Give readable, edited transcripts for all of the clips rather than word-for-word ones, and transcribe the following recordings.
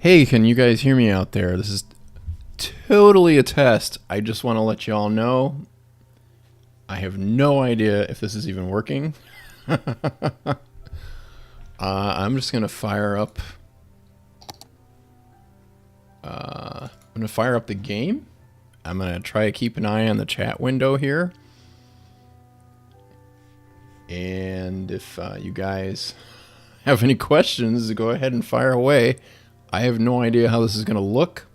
Hey, can you guys hear me out there? This is totally a test. I just want to let you all know I have no idea if this is even working. I'm just going to fire up... I'm going to fire up the game. I'm going to try to keep an eye on the chat window here. And if you guys have any questions, go ahead and fire away. I have no idea how this is going to look.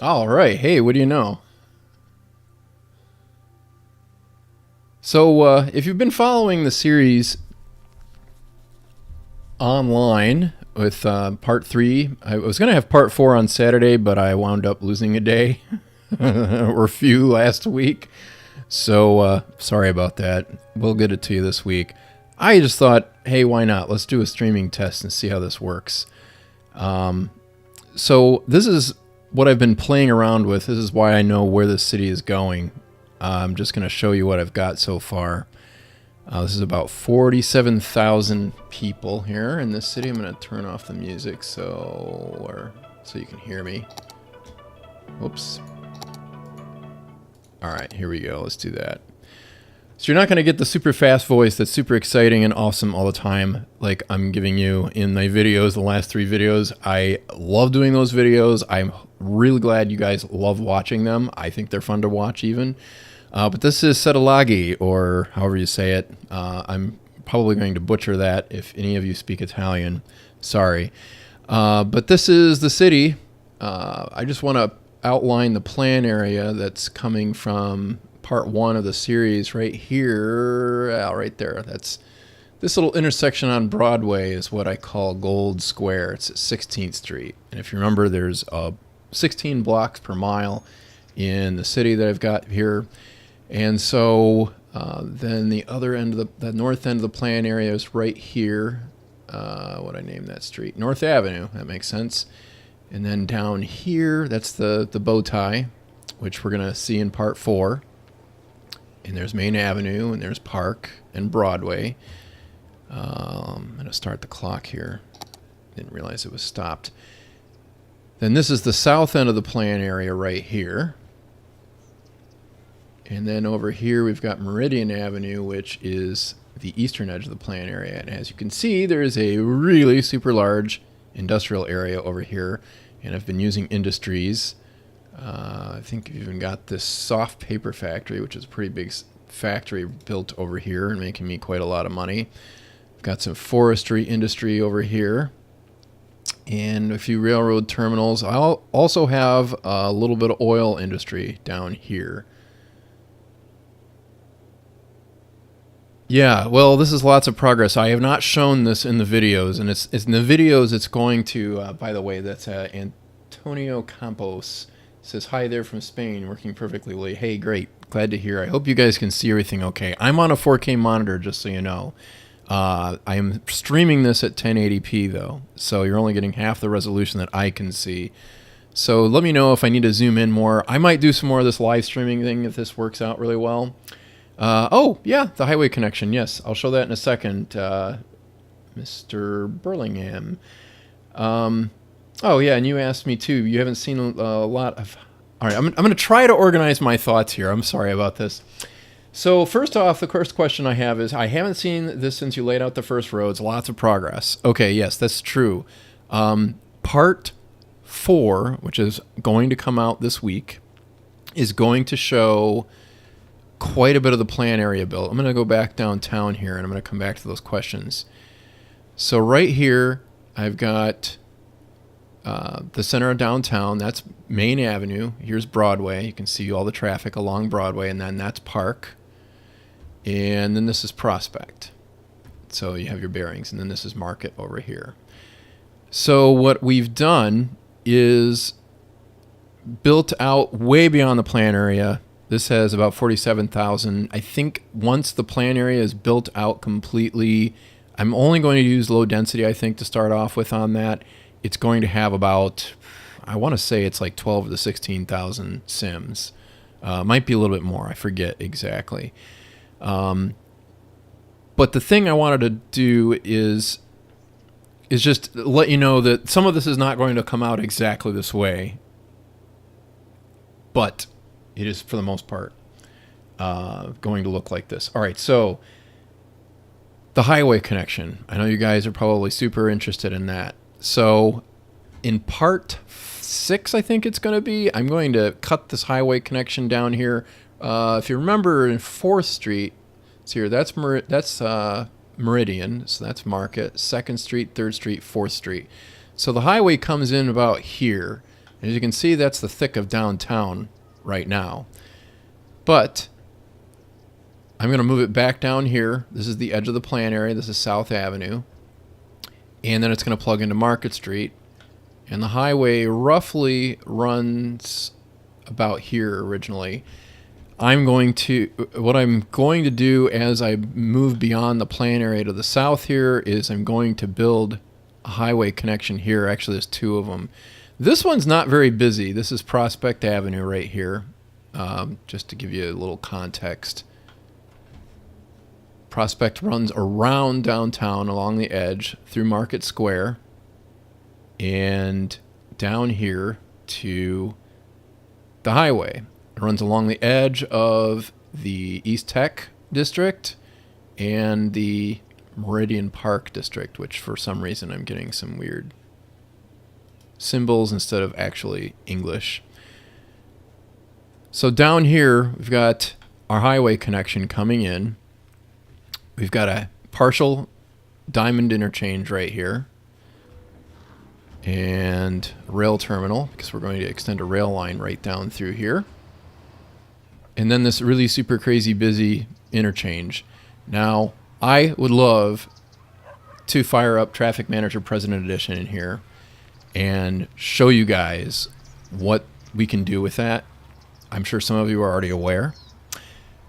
All right. Hey, what do you know? So if you've been following the series online with part 3, I was going to have part 4 on Saturday, but I wound up losing a day or a few last week. So sorry about that. We'll get it to you this week. I just thought, hey, why not? Let's do a streaming test and see how this works. So this is what I've been playing around with. This is why I know where this city is going. I'm just going to show you what I've got so far. This is about 47,000 people here in this city. I'm going to turn off the music so you can hear me. Whoops. All right, here we go. Let's do that. So you're not going to get the super fast voice that's super exciting and awesome all the time like I'm giving you in my videos, the last 3 videos. I love doing those videos. I'm really glad you guys love watching them. I think they're fun to watch even. But this is Settelaghi, or however you say it. I'm probably going to butcher that if any of you speak Italian. Sorry. But this is the city. I just want to outline the plan area that's coming from part 1 of the series right here, right there. That's this little intersection on Broadway is what I call Gold Square. It's at 16th Street. And if you remember, there's 16 blocks per mile in the city that I've got here. And so then the other end of the north end of the plan area is right here. What I name that street? North Avenue. That makes sense. And then down here, that's the bow tie, which we're going to see in part 4. And there's Main Avenue, and there's Park and Broadway. I'm going to start the clock here. Didn't realize it was stopped. Then this is the south end of the plan area right here. And then over here we've got Meridian Avenue, which is the eastern edge of the plan area. And as you can see, there is a really super large industrial area over here. And I've been using industries. I think you've even got this soft paper factory, which is a pretty big factory built over here and making me quite a lot of money. I've got some forestry industry over here and a few railroad terminals. I'll also have a little bit of oil industry down here. Yeah, well, this is lots of progress. I have not shown this in the videos, and it's in the videos it's going to, by the way, that's Antonio Campos. Says, hi there from Spain, working perfectly well. Hey, great. Glad to hear. I hope you guys can see everything okay. I'm on a 4K monitor, just so you know. I am streaming this at 1080p, though, so you're only getting half the resolution that I can see. So let me know if I need to zoom in more. I might do some more of this live streaming thing if this works out really well. Oh, yeah, the highway connection. Yes, I'll show that in a second, Mr. Burlingham. Oh, yeah, and you asked me, too. You haven't seen a lot of... All right, I'm going to try to organize my thoughts here. I'm sorry about this. So, first off, the first question I have is, I haven't seen this since you laid out the first roads. Lots of progress. Okay, yes, that's true. Part 4, which is going to come out this week, is going to show quite a bit of the plan area built. I'm going to go back downtown here, and I'm going to come back to those questions. So, right here, I've got... the center of downtown, that's Main Avenue. Here's Broadway. You can see all the traffic along Broadway, and then that's Park. And then this is Prospect. So you have your bearings, and then this is Market over here. So what we've done is built out way beyond the plan area. This has about 47,000. I think once the plan area is built out completely, I'm only going to use low density, I think, to start off with on that. It's going to have about, I want to say it's like 12 to 16,000 sims. Might be a little bit more. I forget exactly. But the thing I wanted to do is just let you know that some of this is not going to come out exactly this way, but it is, for the most part, going to look like this. All right, so the highway connection. I know you guys are probably super interested in that. So in part 6, I think it's going to be, I'm going to cut this highway connection down here. If you remember in 4th Street, it's here, that's Meridian, so that's Market, 2nd Street, 3rd Street, 4th Street. So the highway comes in about here. As you can see, that's the thick of downtown right now. But I'm going to move it back down here. This is the edge of the plan area. This is South Avenue. And then it's going to plug into Market Street. And the highway roughly runs about here originally. What I'm going to do as I move beyond the plan area to the south here is I'm going to build a highway connection here. Actually, there's 2 of them. This one's not very busy. This is Prospect Avenue right here, just to give you a little context. Prospect runs around downtown along the edge through Market Square and down here to the highway. It runs along the edge of the East Tech district and the Meridian Park district, which for some reason I'm getting some weird symbols instead of actually English. So down here, we've got our highway connection coming in. We've got a partial diamond interchange right here and a rail terminal, because we're going to extend a rail line right down through here. And then this really super crazy busy interchange. Now, I would love to fire up Traffic Manager President Edition in here and show you guys what we can do with that. I'm sure some of you are already aware,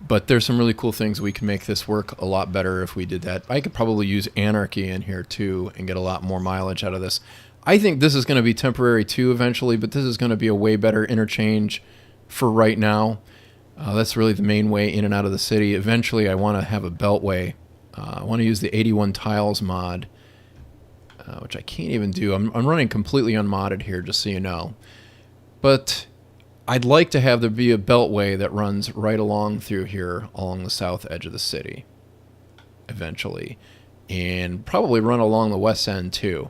but there's some really cool things we can make this work a lot better if we did that. I could probably use Anarchy in here too and get a lot more mileage out of this. I think this is going to be temporary too eventually, but this is going to be a way better interchange for right now. That's really the main way in and out of the city. Eventually, I want to have a beltway. I want to use the 81 tiles mod, which I can't even do. I'm running completely unmodded here, just so you know. But I'd like to have there be a beltway that runs right along through here, along the south edge of the city, eventually. And probably run along the west end, too.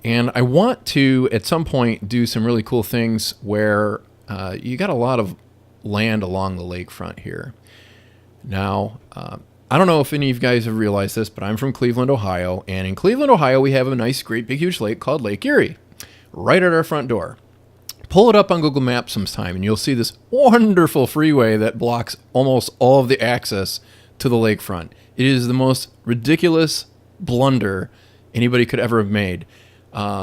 And I want to, at some point, do some really cool things where you got a lot of land along the lakefront here. Now, I don't know if any of you guys have realized this, but I'm from Cleveland, Ohio, and in Cleveland, Ohio, we have a nice, great, big, huge lake called Lake Erie, right at our front door. Pull it up on Google Maps sometime, and you'll see this wonderful freeway that blocks almost all of the access to the lakefront. It is the most ridiculous blunder anybody could ever have made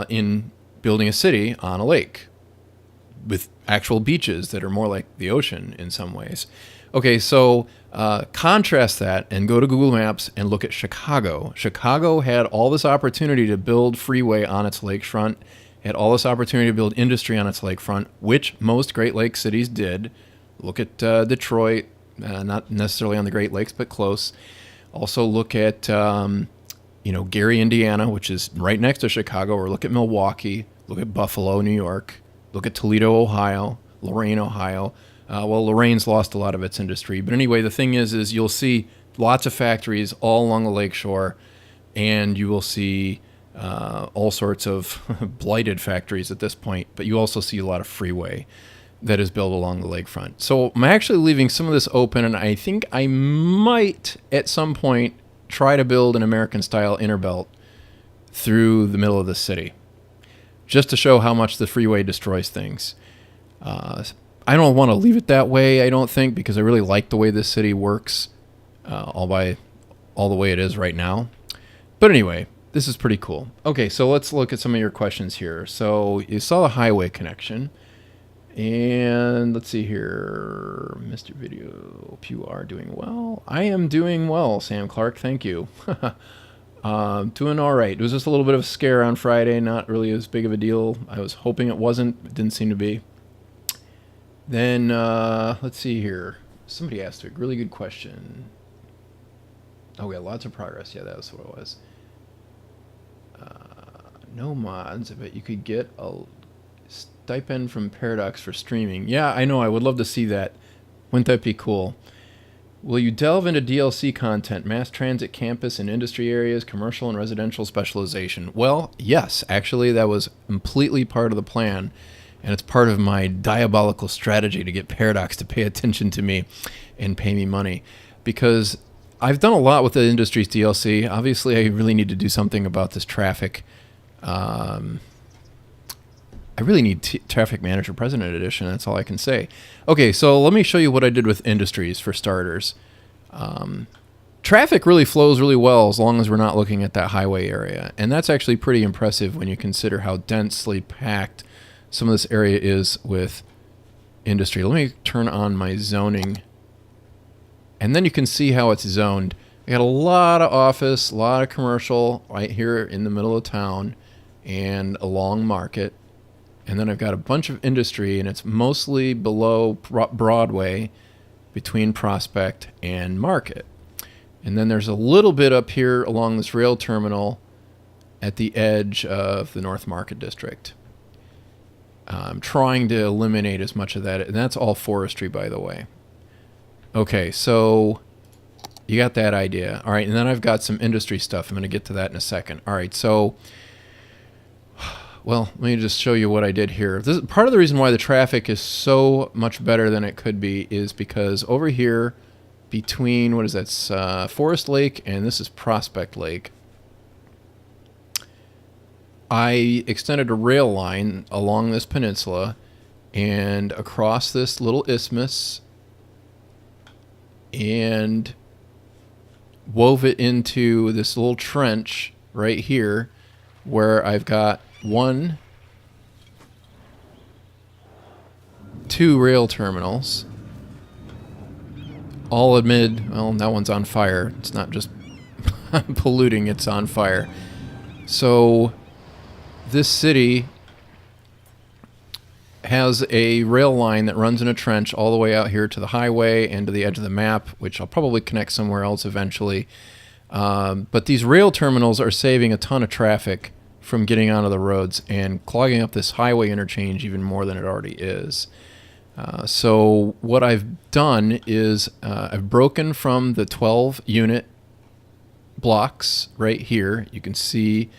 in building a city on a lake with actual beaches that are more like the ocean in some ways. Okay, so contrast that and go to Google Maps and look at Chicago. Chicago had all this opportunity to build freeway on its lakefront, had all this opportunity to build industry on its lakefront, which most Great Lakes cities did. Look at Detroit, not necessarily on the Great Lakes, but close. Also look at Gary, Indiana, which is right next to Chicago, or look at Milwaukee, look at Buffalo, New York. Look at Toledo, Ohio, Lorain, Ohio. Lorain's lost a lot of its industry. But anyway, the thing is you'll see lots of factories all along the lakeshore, and you will see all sorts of blighted factories at this point. But you also see a lot of freeway that is built along the lakefront. So I'm actually leaving some of this open, and I think I might, at some point, try to build an American-style inner belt through the middle of the city, just to show how much the freeway destroys things. I don't want to leave it that way, I don't think, because I really like the way this city works, all the way it is right now. But anyway, this is pretty cool. Okay, so let's look at some of your questions here. So you saw the highway connection, and let's see here. Mr. Video, hope you are doing well. I am doing well, Sam Clark, thank you. Doing all right. It was just a little bit of a scare on Friday, not really as big of a deal. I was hoping it wasn't. It didn't seem to be. Then, let's see here. Somebody asked a really good question. Oh, we got lots of progress. Yeah, that was what it was. No mods, but you could get a stipend from Paradox for streaming. Yeah, I know. I would love to see that. Wouldn't that be cool? Will you delve into DLC content, mass transit, campus and industry areas, commercial and residential specialization? Well, yes. Actually, that was completely part of the plan, and it's part of my diabolical strategy to get Paradox to pay attention to me and pay me money, because I've done a lot with the industries DLC. Obviously, I really need to do something about this traffic. I really need Traffic Manager President Edition. That's all I can say. Okay, so let me show you what I did with industries for starters. Traffic really flows really well as long as we're not looking at that highway area. And that's actually pretty impressive when you consider how densely packed some of this area is with industry. Let me turn on my zoning. And then you can see how it's zoned. I got a lot of office, a lot of commercial right here in the middle of town and along Market. And then I've got a bunch of industry, and it's mostly below Broadway between Prospect and Market. And then there's a little bit up here along this rail terminal at the edge of the North Market District. I'm trying to eliminate as much of that. And that's all forestry, by the way. Okay, so you got that idea. All right, and then I've got some industry stuff. I'm going to get to that in a second. All right, so, well, let me just show you what I did here. This, part of the reason why the traffic is so much better than it could be is because over here between, what is that, Forest Lake and this is Prospect Lake, I extended a rail line along this peninsula and across this little isthmus and wove it into this little trench right here where I've got 2 rail terminals all amid, well, that one's on fire. It's not just polluting, it's on fire. So this city has a rail line that runs in a trench all the way out here to the highway and to the edge of the map, which I'll probably connect somewhere else eventually. But these rail terminals are saving a ton of traffic from getting onto the roads and clogging up this highway interchange even more than it already is. So what I've done is I've broken from the 12 unit blocks right here. You can see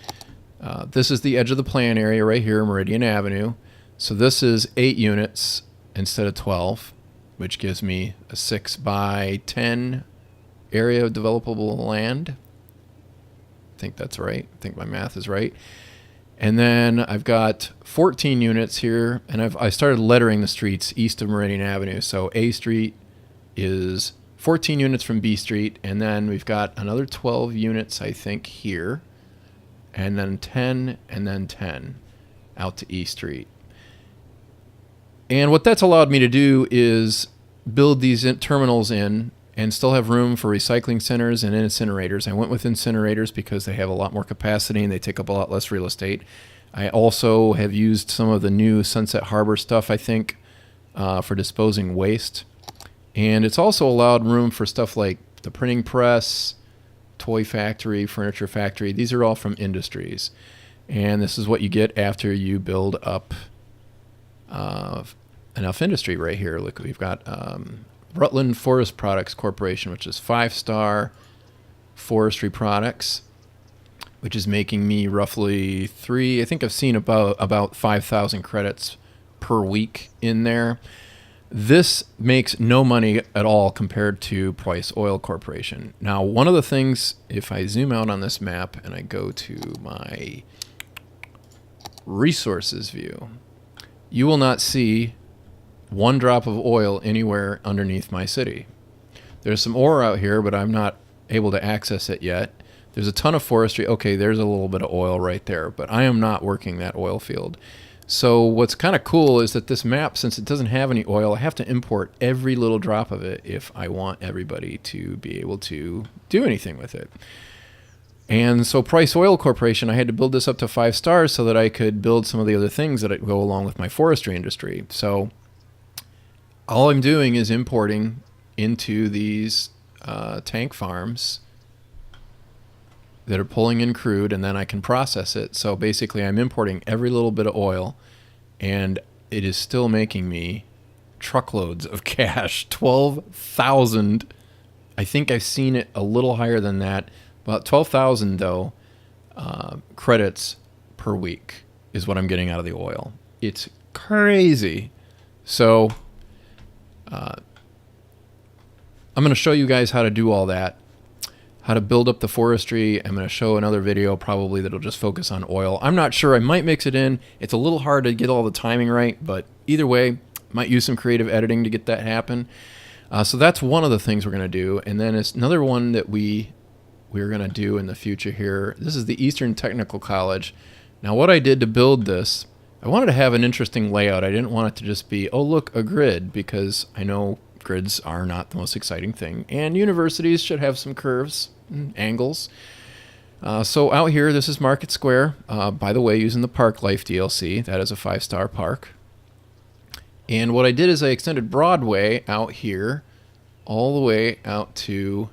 this is the edge of the plan area right here, Meridian Avenue. So this is 8 units instead of 12, which gives me a 6 by 10 area of developable land. I think that's right. I think my math is right. And then I've got 14 units here, and I started lettering the streets east of Meridian Avenue. So A Street is 14 units from B Street, and then we've got another 12 units, I think, here, and then 10, and then 10 out to E Street. And what that's allowed me to do is build these terminals in and still have room for recycling centers and incinerators. I went with incinerators because they have a lot more capacity and they take up a lot less real estate. I also have used some of the new Sunset Harbor stuff, I think, for disposing waste. And it's also allowed room for stuff like the printing press, toy factory, furniture factory. These are all from industries. And this is what you get after you build up enough industry right here. Look, we've got Rutland Forest Products Corporation, which is 5-star forestry products, which is making me roughly I think I've seen about 5,000 credits per week in there. This makes no money at all compared to Price Oil Corporation. Now, one of the things, if I zoom out on this map and I go to my resources view, you will not see one drop of oil anywhere underneath my city. There's some ore out here, but I'm not able to access it yet. There's a ton of forestry. Okay, there's a little bit of oil right there, but I am not working that oil field. So what's kind of cool is that this map, since it doesn't have any oil, I have to import every little drop of it if I want everybody to be able to do anything with it. And so Price Oil Corporation, I had to build this up to 5 stars so that I could build some of the other things that go along with my forestry industry. So all I'm doing is importing into these tank farms that are pulling in crude, and then I can process it. So basically I'm importing every little bit of oil, and it is still making me truckloads of cash. 12,000. I think I've seen it a little higher than that. About 12,000 though credits per week is what I'm getting out of the oil. It's crazy. So I'm going to show you guys how to do all that, how to build up the forestry. I'm going to show another video probably that'll just focus on oil. I'm not sure. I might mix it in. It's a little hard to get all the timing right, but either way, might use some creative editing to get that happen. So that's one of the things we're going to do. And then it's another one that we're going to do in the future here. This is the Eastern Technical College. Now what I did to build this, I wanted to have an interesting layout. I didn't want it to just be, oh look, a grid, because I know grids are not the most exciting thing. And universities should have some curves and angles. So out here, this is Market Square. By the way, using the Park Life DLC. That is a 5-star park. And what I did is I extended Broadway out here all the way out to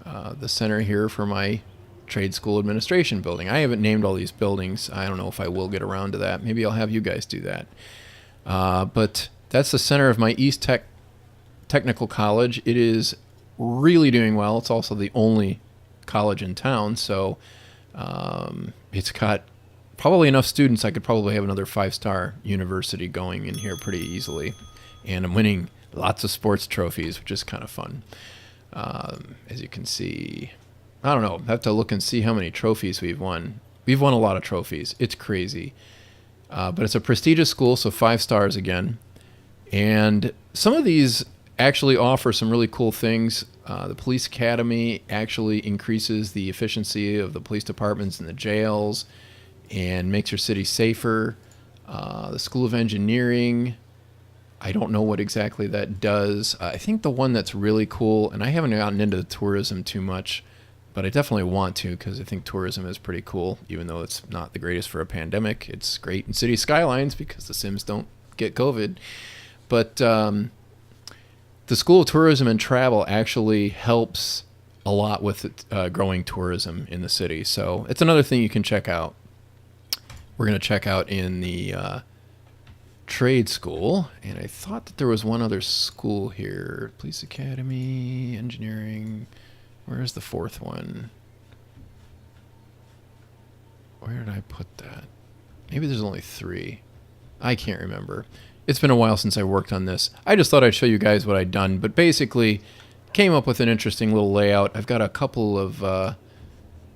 the center here for my trade school administration building. I haven't named all these buildings. I don't know if I will get around to that. Maybe I'll have you guys do that. But that's the center of my East Technical College. It is really doing well. It's also the only college in town, so it's got probably enough students. I could probably have another 5-star university going in here pretty easily. And I'm winning lots of sports trophies, which is kind of fun. As you can see, I don't know, I have to look and see how many trophies we've won. We've won a lot of trophies. It's crazy. But it's a prestigious school, so 5 stars again. And some of these actually offer some really cool things. The police academy actually increases the efficiency of the police departments and the jails and makes your city safer. The School of Engineering, I don't know what exactly that does. I think the one that's really cool, and I haven't gotten into tourism too much, but I definitely want to, because I think tourism is pretty cool, even though it's not the greatest for a pandemic. It's great in city skylines because the Sims don't get COVID. But the School of Tourism and Travel actually helps a lot with growing tourism in the city. So it's another thing you can check out. We're going to check out in the trade school. And I thought that there was one other school here. Police Academy, Engineering. Where's the 4th one? Where did I put that? Maybe there's only 3. I can't remember. It's been a while since I worked on this. I just thought I'd show you guys what I'd done, but basically came up with an interesting little layout. I've got a couple of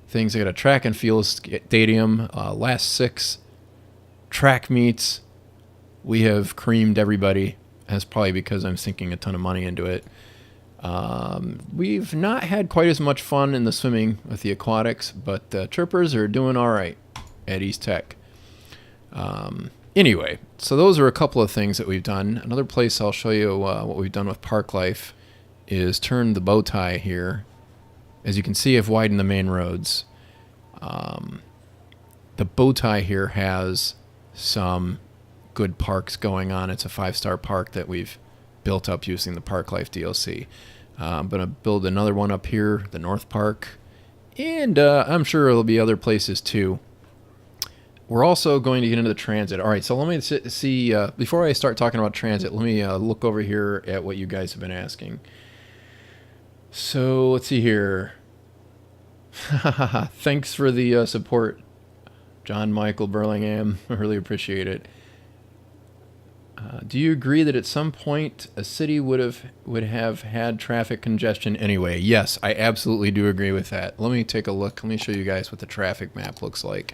things. I got a track and field stadium, last 6 track meets. We have creamed everybody. That's probably because I'm sinking a ton of money into it. We've not had quite as much fun in the swimming with the aquatics, but trippers are doing all right at East Tech. Anyway, so those are a couple of things that we've done. Another place I'll show you what we've done with Park Life is turn the bow tie here. As you can see, I've widened the main roads. The bow tie here has some good parks going on. It's a 5-star park that we've built up using the Park Life DLC. I'm going to build another one up here, the North Park, and I'm sure there'll be other places too. We're also going to get into the transit. All right, so let me see, before I start talking about transit, let me look over here at what you guys have been asking. So let's see here. Thanks for the support, John Michael Burlingham. I really appreciate it. Do you agree that at some point a city would have had traffic congestion anyway? Yes, I absolutely do agree with that. Let me take a look. Let me show you guys what the traffic map looks like.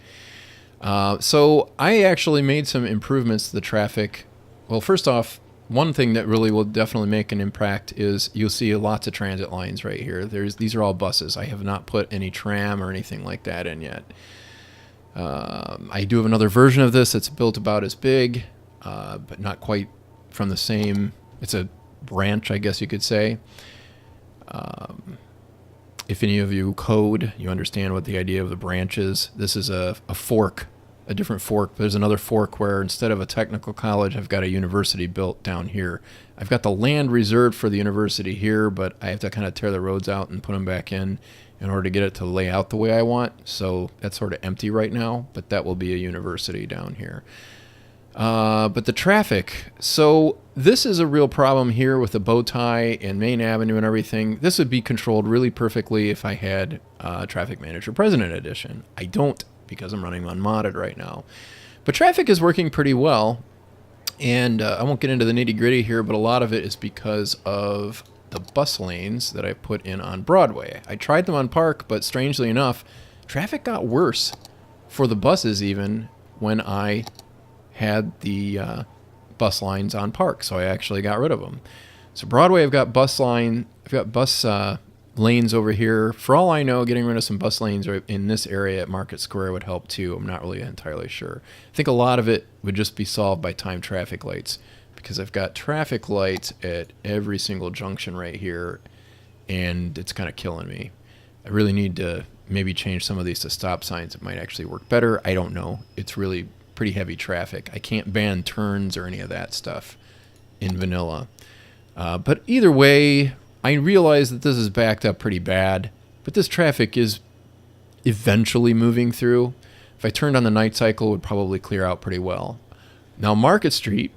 So I actually made some improvements to the traffic. Well, first off, one thing that really will definitely make an impact is you'll see lots of transit lines right here. These are all buses. I have not put any tram or anything like that in yet. I do have another version of this that's built about as big, but not quite from the same. It's a branch, I guess you could say. If any of you code, you understand what the idea of the branch is. This is a fork, a different fork. There's another fork where instead of a technical college, I've got a university built down here. I've got the land reserved for the university here, but I have to kind of tear the roads out and put them back in. in order to get it to lay out the way I want. So that's sort of empty right now, but that will be a university down here. But the traffic. So this is a real problem here with the bow tie and Main Avenue and everything. This would be controlled really perfectly if I had Traffic Manager President Edition. I don't, because I'm running unmodded right now. But traffic is working pretty well. And I won't get into the nitty gritty here, but a lot of it is because of the bus lanes that I put in on Broadway. I tried them on Park, but strangely enough, traffic got worse for the buses even when I had the bus lines on Park, so I actually got rid of them. So Broadway, I've got bus lanes over here. For all I know, getting rid of some bus lanes in this area at Market Square would help too. I'm not really entirely sure. I think a lot of it would just be solved by timed traffic lights, because I've got traffic lights at every single junction right here, and it's kind of killing me. I really need to maybe change some of these to stop signs. It might actually work better. I don't know. It's really pretty heavy traffic. I can't ban turns or any of that stuff in vanilla. But either way, I realize that this is backed up pretty bad, but this traffic is eventually moving through. If I turned on the night cycle, it would probably clear out pretty well. Now Market Street,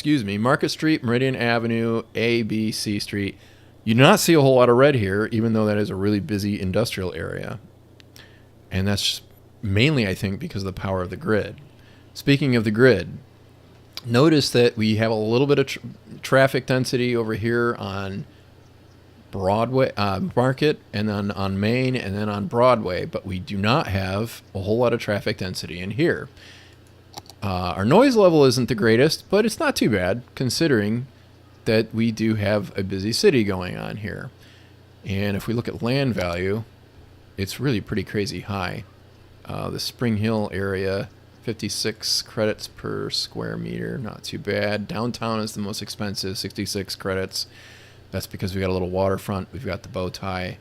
Meridian Avenue, A, B, C Street, you do not see a whole lot of red here, even though that is a really busy industrial area. And that's mainly, I think, because of the power of the grid. Speaking of the grid, notice that we have a little bit of traffic density over here on Broadway, Market, and then on Main, and then on Broadway, but we do not have a whole lot of traffic density in here. Our noise level isn't the greatest, but it's not too bad considering that we do have a busy city going on here. And if we look at land value, it's really pretty crazy high. The Spring Hill area, 56 credits per square meter, not too bad. Downtown is the most expensive, 66 credits. That's because we got a little waterfront. We've got the bow tie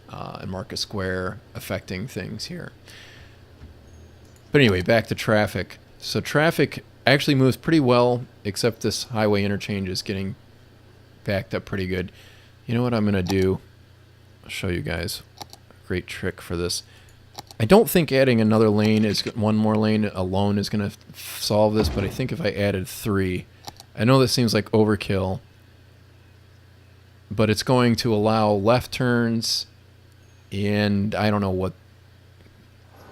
and Market Square affecting things here. But anyway, back to traffic. So traffic actually moves pretty well, except this highway interchange is getting backed up pretty good. You know what I'm going to do? I'll show you guys a great trick for this. I don't think adding another lane, one more lane alone is going to solve this, but I think if I added 3, I know this seems like overkill, but it's going to allow left turns, and I don't know what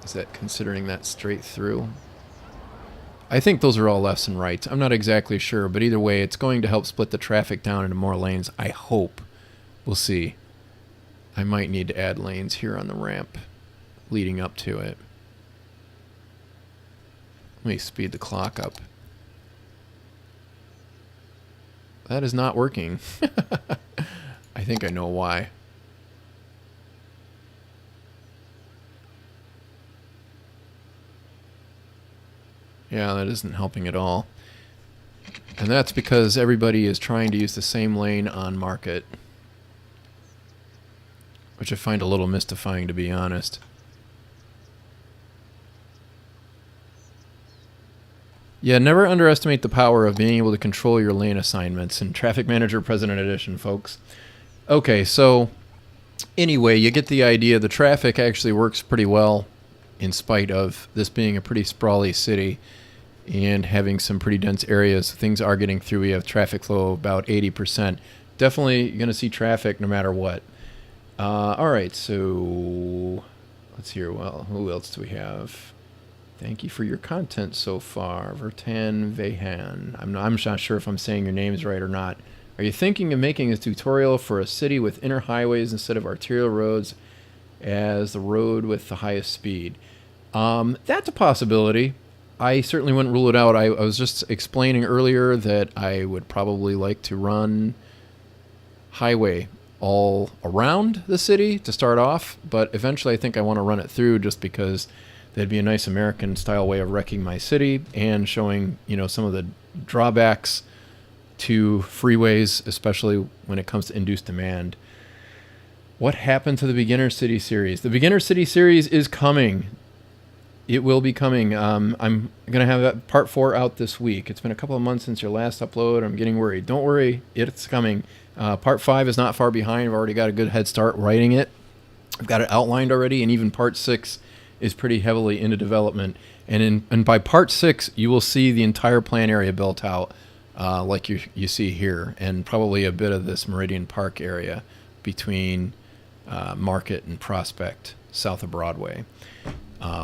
is that, considering that straight through. I think those are all lefts and rights. I'm not exactly sure, but either way, it's going to help split the traffic down into more lanes. I hope. We'll see. I might need to add lanes here on the ramp leading up to it. Let me speed the clock up. That is not working. I think I know why. Yeah, that isn't helping at all. And that's because everybody is trying to use the same lane on Market, which I find a little mystifying, to be honest. Yeah, never underestimate the power of being able to control your lane assignments in Traffic Manager President Edition, folks. Okay, so anyway, you get the idea. The traffic actually works pretty well in spite of this being a pretty sprawly city and having some pretty dense areas. Things are getting through. We have traffic flow about 80%. Definitely going to see traffic no matter what. All right, so let's hear. Well, who else do we have? Thank you for your content so far, Vertan Vehan. I'm not sure if I'm saying your names right or not. Are you thinking of making a tutorial for a city with inner highways instead of arterial roads as the road with the highest speed? That's a possibility. I certainly wouldn't rule it out. I was just explaining earlier that I would probably like to run highway all around the city to start off, but eventually I think I want to run it through just because that'd be a nice American style way of wrecking my city and showing, you know, some of the drawbacks to freeways, especially when it comes to induced demand. What happened to the Beginner City series? The Beginner City series is coming. It will be coming. I'm going to have that part 4 out this week. It's been a couple of months since your last upload. I'm getting worried. Don't worry. It's coming. Part 5 is not far behind. I've already got a good head start writing it. I've got it outlined already, and even part 6 is pretty heavily into development. And by part 6, you will see the entire plant area built out, like you see here, and probably a bit of this Meridian Park area between Market and Prospect, south of Broadway.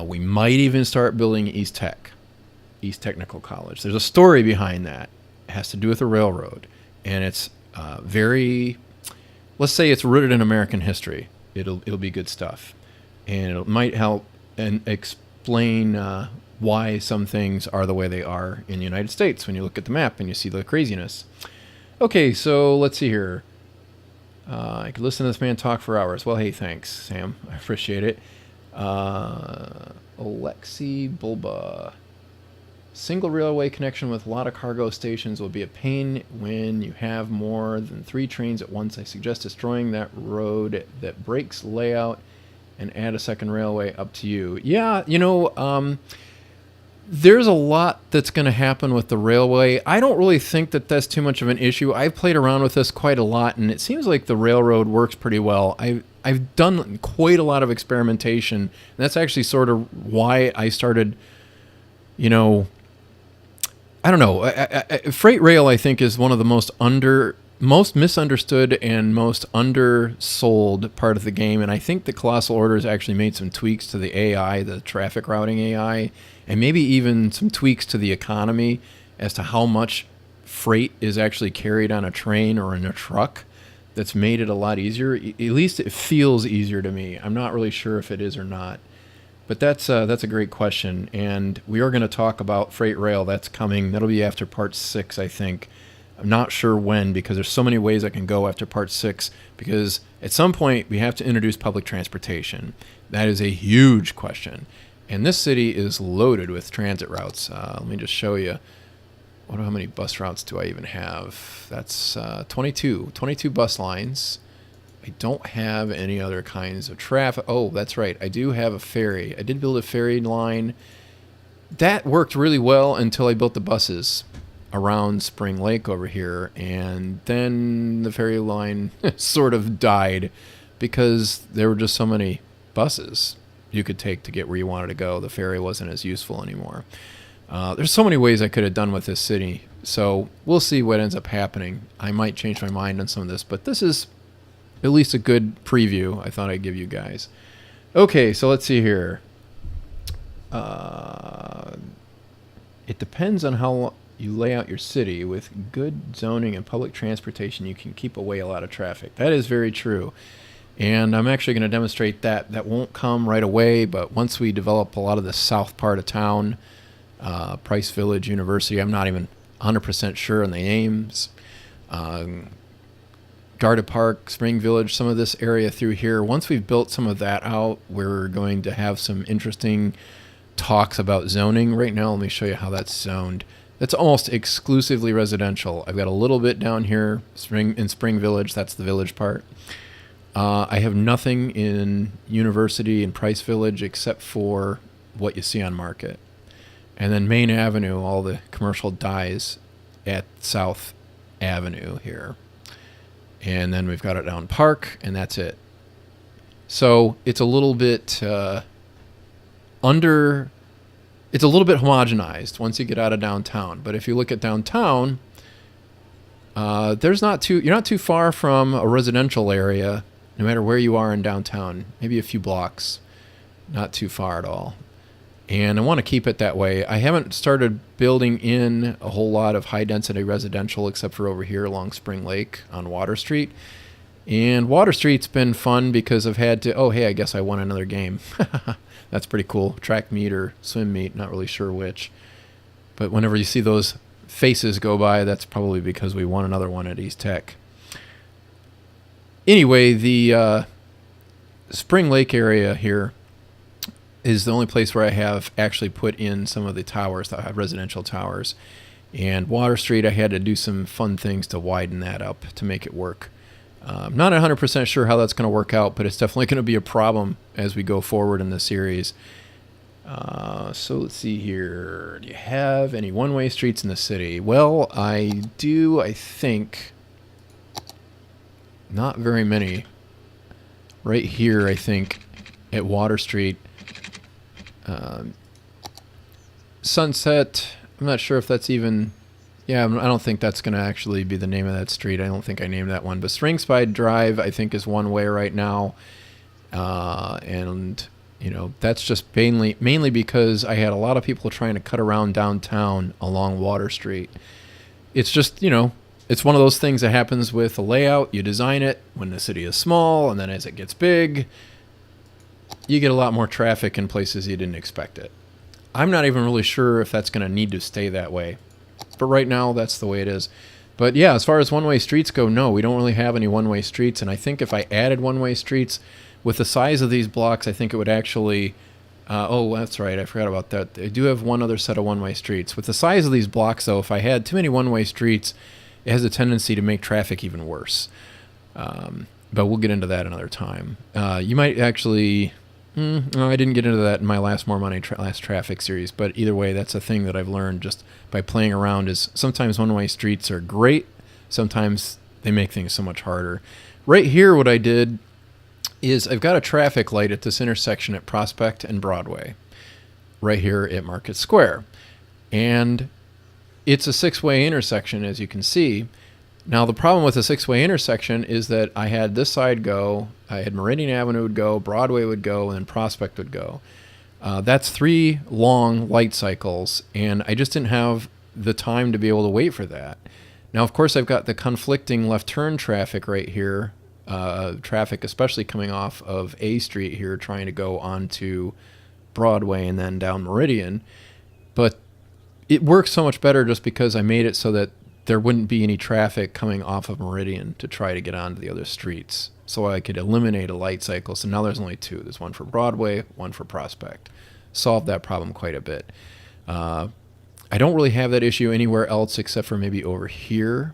We might even start building East Technical College. There's a story behind that. It has to do with the railroad, and it's very, let's say it's rooted in American history. It'll be good stuff, and it might help and explain why some things are the way they are in the United States when you look at the map and you see the craziness. Okay, so let's see here. I could listen to this man talk for hours. Well, hey, thanks, Sam. I appreciate it. Alexi Bulba. Single railway connection with a lot of cargo stations will be a pain when you have more than 3 trains at once. I suggest destroying that road that breaks layout and add a second railway. Up to you. Yeah, there's a lot that's going to happen with the railway. I don't really think that that's too much of an issue. I've played around with this quite a lot, and it seems like the railroad works pretty well. I've done quite a lot of experimentation, and that's actually sort of why I started, I don't know. Freight rail, I think, is one of the most misunderstood and most undersold part of the game. And I think the Colossal Order has actually made some tweaks to the AI, the traffic routing AI, and maybe even some tweaks to the economy as to how much freight is actually carried on a train or in a truck. That's made it a lot easier. At least it feels easier to me. I'm not really sure if it is or not. But that's a great question, and we are going to talk about freight rail. That's coming. That'll be after part 6, I think. I'm not sure when, because there's so many ways I can go after part 6, because at some point we have to introduce public transportation. That is a huge question, and this city is loaded with transit routes. Let me just show you. How many bus routes do I even have? That's 22 bus lines. I don't have any other kinds of traffic. Oh, that's right. I do have a ferry. I did build a ferry line. That worked really well until I built the buses around Spring Lake over here. And then the ferry line sort of died because there were just so many buses you could take to get where you wanted to go. The ferry wasn't as useful anymore. There's so many ways I could have done with this city. So we'll see what ends up happening. I might change my mind on some of this, but this is at least a good preview I thought I'd give you guys. Okay, so let's see here. It depends on how you lay out your city. With good zoning and public transportation, you can keep away a lot of traffic. That is very true. And I'm actually going to demonstrate that. That won't come right away, but once we develop a lot of the south part of town, Price Village, University, I'm not even 100% sure on the names. Garda Park, Spring Village, some of this area through here. Once we've built some of that out, we're going to have some interesting talks about zoning. Right now, let me show you how that's zoned. That's almost exclusively residential. I've got a little bit down here in Spring Village. That's the village part. I have nothing in University and Price Village except for what you see on Market. And then Main Avenue, all the commercial dies at South Avenue here. And then we've got it down Park, and that's it. So it's a little bit it's a little bit homogenized once you get out of downtown. But if you look at downtown, you're not too far from a residential area, no matter where you are in downtown. Maybe a few blocks, not too far at all. And I want to keep it that way. I haven't started building in a whole lot of high-density residential except for over here along Spring Lake on Water Street. And Water Street's been fun because I've had to... Oh, hey, I guess I won another game. That's pretty cool. Track meet or swim meet, not really sure which. But whenever you see those faces go by, that's probably because we won another one at East Tech. Anyway, the Spring Lake area here is the only place where I have actually put in some of the towers, the residential towers. And Water Street, I had to do some fun things to widen that up to make it work. I'm not 100% sure how that's going to work out, but it's definitely going to be a problem as we go forward in the series. So let's see here. Do you have any one-way streets in the city? Well, I do, I think. Not very many right here, I think, at Water Street. Sunset, I'm not sure if that's even... Yeah, I don't think that's going to actually be the name of that street. I don't think I named that one. But Springspide Drive, I think, is one way right now. And, you know, that's just mainly because I had a lot of people trying to cut around downtown along Water Street. It's just, you know, it's one of those things that happens with a layout. You design it when the city is small, and then as it gets big, you get a lot more traffic in places you didn't expect it. I'm not even really sure if that's going to need to stay that way. But right now, that's the way it is. But yeah, as far as one-way streets go, no, we don't really have any one-way streets. And I think if I added one-way streets, with the size of these blocks, I think it would actually... oh, that's right, I forgot about that. I do have one other set of one-way streets. With the size of these blocks, though, if I had too many one-way streets, it has a tendency to make traffic even worse. But we'll get into that another time. You might actually... no, I didn't get into that in my last More Money last traffic series, but either way, that's a thing that I've learned just by playing around is sometimes one-way streets are great, sometimes they make things so much harder. Right here, what I did is I've got a traffic light at this intersection at Prospect and Broadway, right here at Market Square. And it's a six-way intersection, as you can see. Now, the problem with a six-way intersection is that I had this side go, I had Meridian Avenue would go, Broadway would go, and then Prospect would go. That's 3 long light cycles, and I just didn't have the time to be able to wait for that. Now, of course, I've got the conflicting left turn traffic right here, traffic especially coming off of A Street here, trying to go onto Broadway and then down Meridian. But it works so much better just because I made it so that there wouldn't be any traffic coming off of Meridian to try to get onto the other streets. So I could eliminate a light cycle. So now there's only 2. There's one for Broadway, one for Prospect. Solved that problem quite a bit. I don't really have that issue anywhere else except for maybe over here.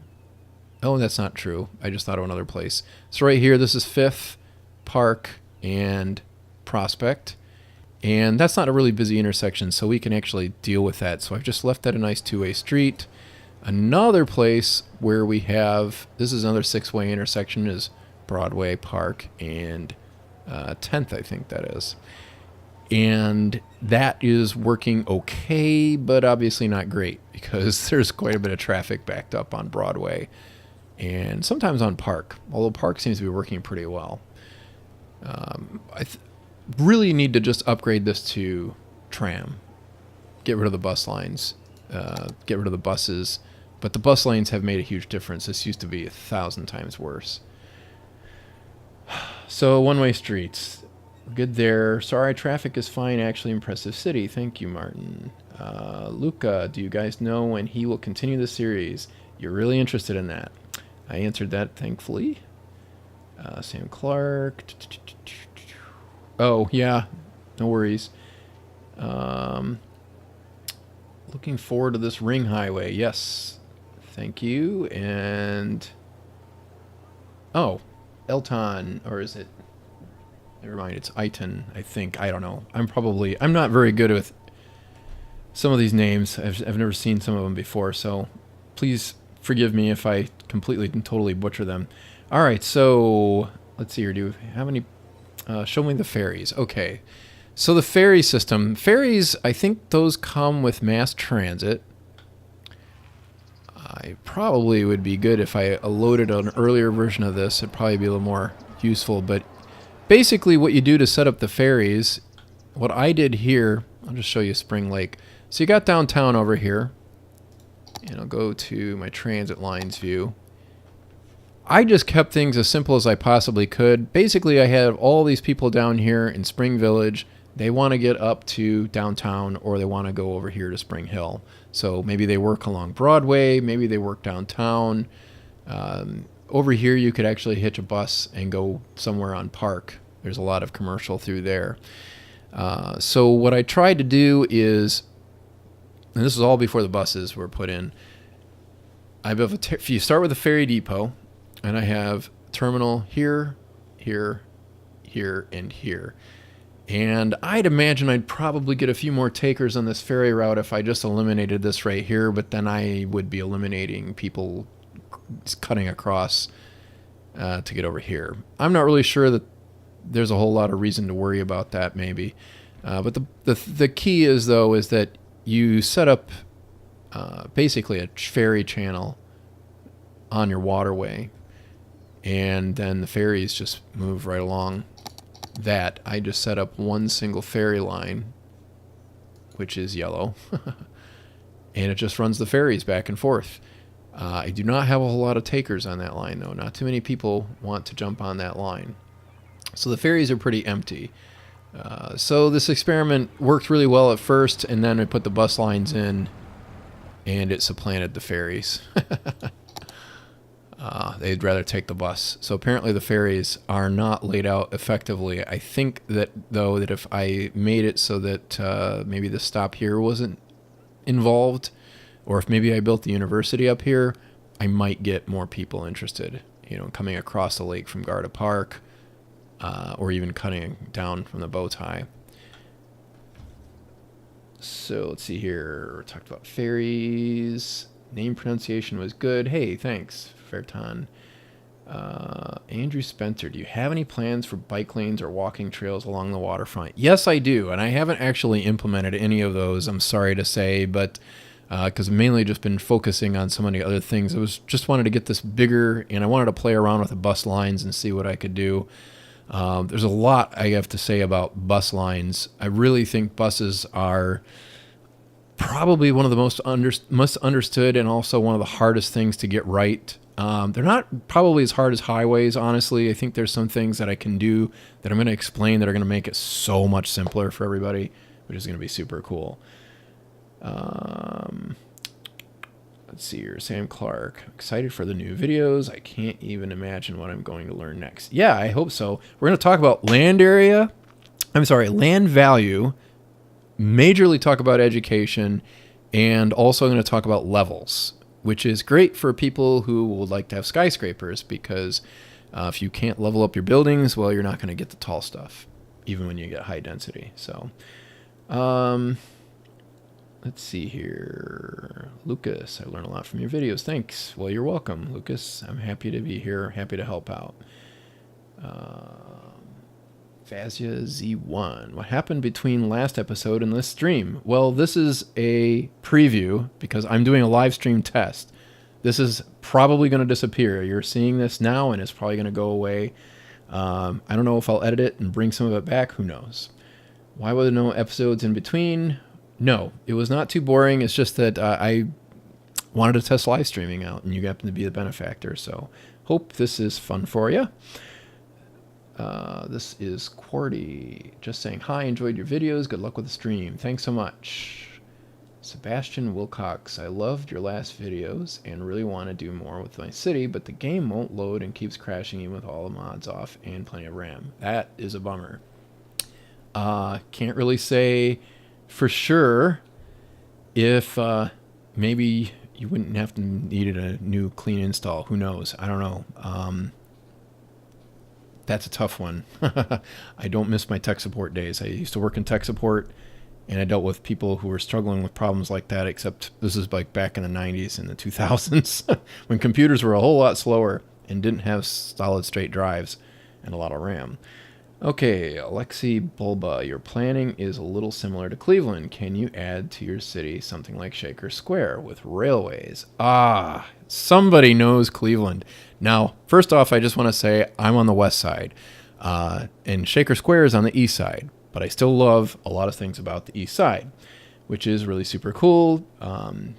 Oh, that's not true. I just thought of another place. So right here, this is 5th, Park, and Prospect. And that's not a really busy intersection, so we can actually deal with that. So I've just left that a nice 2-way street. Another place where we have, this is another 6-way intersection, is Broadway, Park, and 10th, I think that is. And that is working okay, but obviously not great because there's quite a bit of traffic backed up on Broadway and sometimes on Park, although Park seems to be working pretty well. I really need to just upgrade this to tram, get rid of the bus lines, get rid of the buses. But the bus lanes have made a huge difference. This used to be 1,000 times worse. So one-way streets. Good there. Sorry, traffic is fine. Actually, impressive city. Thank you, Martin. Luca, do you guys know when he will continue the series? You're really interested in that. I answered that, thankfully. Sam Clark. Oh, yeah. No worries. Looking forward to this ring highway. Yes. Thank you. And... oh, Elton, or is it... never mind, it's Iton, I think. I don't know. I'm not very good with some of these names. I've never seen some of them before, so please forgive me if I completely and totally butcher them. All right, so let's see here. Do you have any... show me the ferries. Okay. So the ferry system. Ferries, I think those come with mass transit. I probably would be good if I loaded an earlier version of this. It'd probably be a little more useful. But basically what you do to set up the ferries, what I did here, I'll just show you Spring Lake. So you got downtown over here. And I'll go to my transit lines view. I just kept things as simple as I possibly could. Basically, I have all these people down here in Spring Village. They want to get up to downtown or they want to go over here to Spring Hill. So maybe they work along Broadway, maybe they work downtown. Over here, you could actually hitch a bus and go somewhere on Park. There's a lot of commercial through there. So what I tried to do is, and this is all before the buses were put in, if you start with a ferry depot, and I have terminal here, here, here, and here. And I'd imagine I'd probably get a few more takers on this ferry route if I just eliminated this right here, but then I would be eliminating people cutting across to get over here. I'm not really sure that there's a whole lot of reason to worry about that maybe. But the key is, though, is that you set up basically a ferry channel on your waterway, and then the ferries just move right along that. I just set up one single ferry line, which is yellow, and it just runs the ferries back and forth. I do not have a whole lot of takers on that line, though. Not too many people want to jump on that line. So the ferries are pretty empty. So this experiment worked really well at first, and then we put the bus lines in, and it supplanted the ferries. They'd rather take the bus. So apparently the ferries are not laid out effectively. I think that, though, that if I made it so that maybe the stop here wasn't involved, or if maybe I built the university up here, I might get more people interested, coming across the lake from Garda Park, or even cutting down from the bow tie. So let's see here. We talked about ferries. Name pronunciation was good. Hey, thanks, Fairton. Andrew Spencer, do you have any plans for bike lanes or walking trails along the waterfront? Yes, I do, and I haven't actually implemented any of those, I'm sorry to say, but because I've mainly just been focusing on so many other things. I just wanted to get this bigger, and I wanted to play around with the bus lines and see what I could do. There's a lot I have to say about bus lines. I really think buses are probably one of the most understood and also one of the hardest things to get right. They're not probably as hard as highways, honestly. I think there's some things that I can do that I'm going to explain that are going to make it so much simpler for everybody, which is going to be super cool. Let's see here. Sam Clark. Excited for the new videos. I can't even imagine what I'm going to learn next. Yeah, I hope so. We're going to talk about land value, majorly talk about education, and also going to talk about levels, which is great for people who would like to have skyscrapers, because if you can't level up your buildings, well, you're not going to get the tall stuff, even when you get high density. So, let's see here. Lucas, I learned a lot from your videos. Thanks. Well, you're welcome, Lucas. I'm happy to be here. Happy to help out. Fazia Z1. What happened between last episode and this stream? Well, this is a preview because I'm doing a live stream test. This is probably going to disappear. You're seeing this now, and it's probably going to go away. I don't know if I'll edit it and bring some of it back. Who knows? Why were there no episodes in between? No, it was not too boring. It's just that I wanted to test live streaming out, and you happen to be the benefactor. So hope this is fun for you. This is Quarty, just saying hi, enjoyed your videos. Good luck with the stream. Thanks so much. Sebastian Wilcox, I loved your last videos and really want to do more with my city, but the game won't load and keeps crashing even with all the mods off and plenty of RAM. That is a bummer. Can't really say for sure if maybe you wouldn't have to need a new clean install. Who knows? I don't know. That's a tough one. I don't miss my tech support days. I used to work in tech support, and I dealt with people who were struggling with problems like that, except this is like back in the 90s and the 2000s when computers were a whole lot slower and didn't have solid state drives and a lot of RAM. Okay, Alexi Bulba, your planning is a little similar to Cleveland. Can you add to your city something like Shaker Square with railways? Ah, somebody knows Cleveland. Now, first off, I just want to say I'm on the west side, and Shaker Square is on the east side, but I still love a lot of things about the east side, which is really super cool. I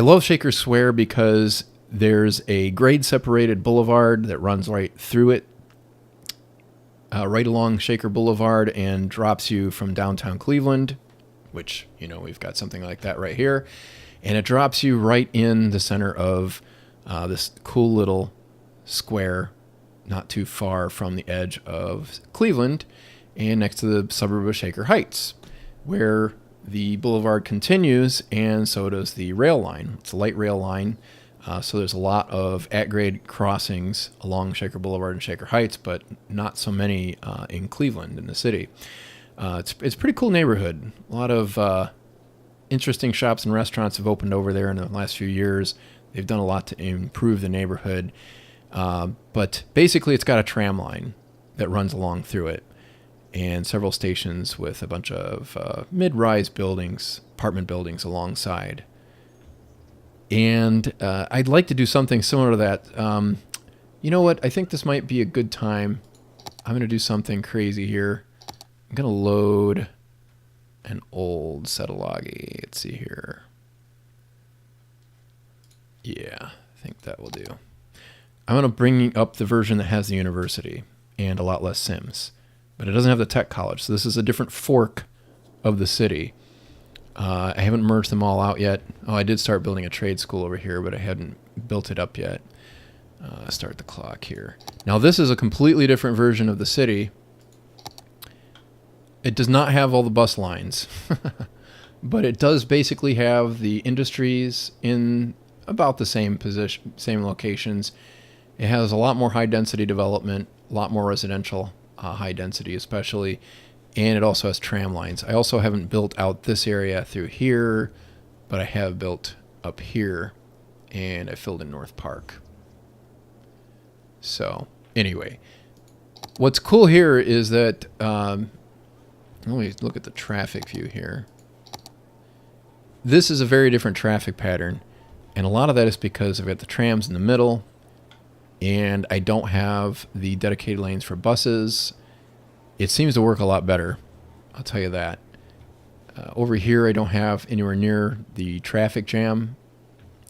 love Shaker Square because there's a grade-separated boulevard that runs right through it, right along Shaker Boulevard, and drops you from downtown Cleveland, which, we've got something like that right here. And it drops you right in the center of this cool little square, not too far from the edge of Cleveland and next to the suburb of Shaker Heights, where the boulevard continues, and so does the rail line. It's a light rail line. So there's a lot of at-grade crossings along Shaker Boulevard and Shaker Heights, but not so many in Cleveland, in the city. It's a pretty cool neighborhood. A lot of interesting shops and restaurants have opened over there in the last few years. They've done a lot to improve the neighborhood. But basically, it's got a tram line that runs along through it, and several stations with a bunch of mid-rise buildings, apartment buildings alongside. And I'd like to do something similar to that. You know what? I think this might be a good time. I'm going to do something crazy here. I'm going to load an old Settelaghi. Let's see here. Yeah, I think that will do. I'm going to bring up the version that has the university and a lot less Sims. But it doesn't have the tech college, so this is a different fork of the city. I haven't merged them all out yet. Oh, I did start building a trade school over here, but I hadn't built it up yet. Start the clock here. Now this is a completely different version of the city. It does not have all the bus lines, but it does basically have the industries in about the same position, same locations. It has a lot more high density development, a lot more residential high density especially, and it also has tram lines. I also haven't built out this area through here, but I have built up here, and I filled in North Park. So anyway, what's cool here is that let me look at the traffic view here. This is a very different traffic pattern, and a lot of that is because I've got the trams in the middle, and I don't have the dedicated lanes for buses. It seems to work a lot better, I'll tell you that. Over here, I don't have anywhere near the traffic jam.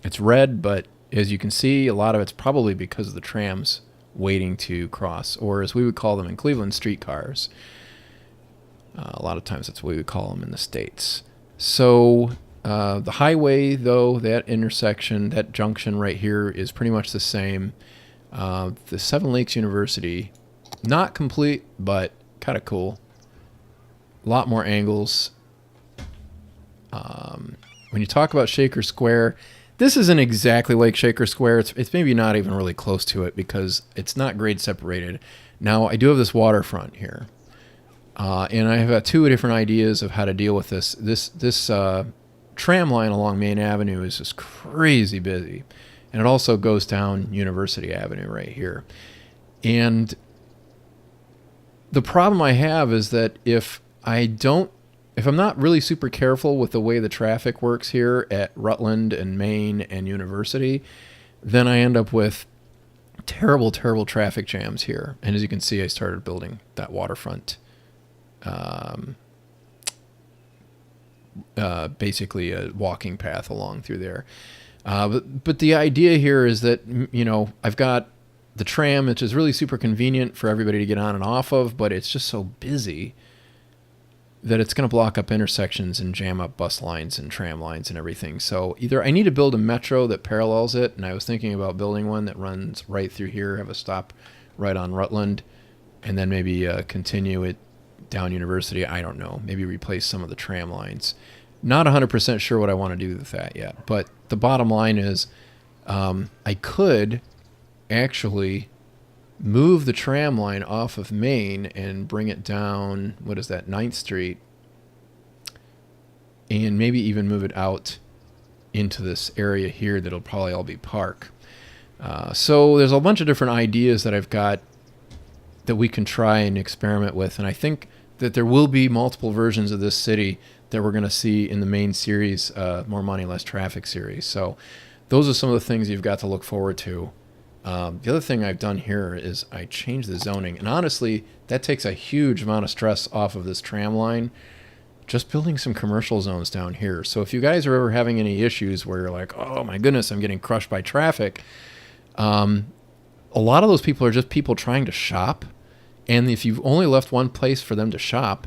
It's red, but as you can see, a lot of it's probably because of the trams waiting to cross, or as we would call them in Cleveland, streetcars. A lot of times that's what we would call them in the States. So the highway, though, that intersection, that junction right here is pretty much the same. The Seven Lakes University, not complete, but kind of cool. A lot more angles. When you talk about Shaker Square, this isn't exactly like Shaker Square. It's maybe not even really close to it because it's not grade separated. Now, I do have this waterfront here. And I have two different ideas of how to deal with this. This tram line along Main Avenue is just crazy busy. And it also goes down University Avenue right here. And the problem I have is that if I'm not really super careful with the way the traffic works here at Rutland and Main and University, then I end up with terrible, terrible traffic jams here. And as you can see, I started building that waterfront. Basically a walking path along through there. But the idea here is that, you know, I've got the tram, which is really super convenient for everybody to get on and off of, but it's just so busy that it's going to block up intersections and jam up bus lines and tram lines and everything. So either I need to build a metro that parallels it, and I was thinking about building one that runs right through here, have a stop right on Rutland, and then maybe continue it down University. I don't know. Maybe replace some of the tram lines. Not 100% sure what I want to do with that yet. But the bottom line is I could actually move the tram line off of Main and bring it down, what is that, 9th Street, and maybe even move it out into this area here that'll probably all be park. So there's a bunch of different ideas that I've got that we can try and experiment with, and I think that there will be multiple versions of this city that we're going to see in the main series, More Money, Less Traffic series. So those are some of the things you've got to look forward to. The other thing I've done here is I changed the zoning, and honestly, that takes a huge amount of stress off of this tram line, just building some commercial zones down here. So if you guys are ever having any issues where you're like, oh my goodness, I'm getting crushed by traffic, a lot of those people are just people trying to shop. And if you've only left one place for them to shop,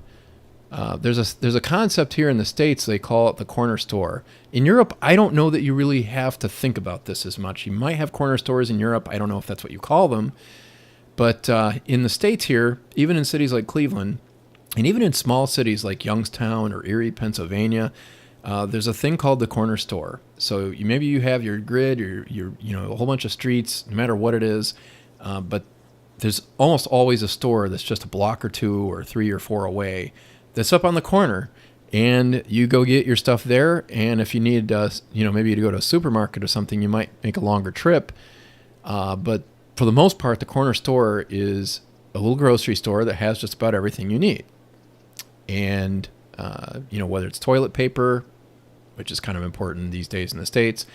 there's a concept here in the States, they call it the corner store. In Europe, I don't know that you really have to think about this as much. You might have corner stores in Europe. I don't know if that's what you call them. But in the States here, even in cities like Cleveland, and even in small cities like Youngstown or Erie, Pennsylvania, there's a thing called the corner store. So maybe you have your grid, or a whole bunch of streets, no matter what it is, but there's almost always a store that's just a block or two or 3 or 4 away that's up on the corner, and you go get your stuff there. And if you need, maybe to go to a supermarket or something, you might make a longer trip. But for the most part, the corner store is a little grocery store that has just about everything you need. And, whether it's toilet paper, which is kind of important these days in the States,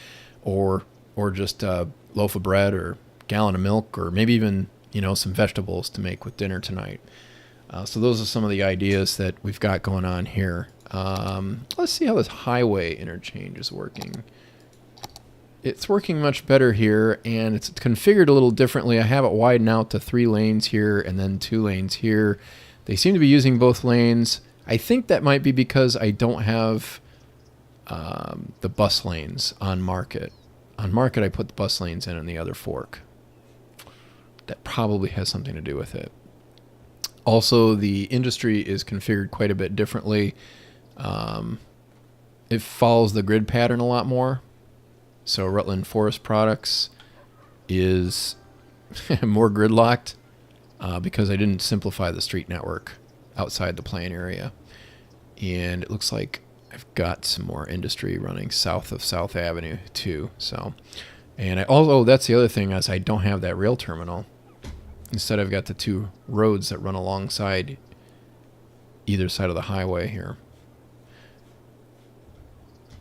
or just a loaf of bread or gallon of milk, or maybe even, some vegetables to make with dinner tonight. So those are some of the ideas that we've got going on here. Let's see how this highway interchange is working. It's working much better here, and it's configured a little differently. I have it widen out to 3 lanes here and then 2 lanes here. They seem to be using both lanes. I think that might be because I don't have the bus lanes on Market. On Market, I put the bus lanes in the other fork. That probably has something to do with it. Also, the industry is configured quite a bit differently. It follows the grid pattern a lot more. So Rutland Forest Products is more gridlocked because I didn't simplify the street network outside the plant area. And it looks like I've got some more industry running south of South Avenue too. So, and that's the other thing, is I don't have that rail terminal. Instead, I've got the 2 roads that run alongside either side of the highway here.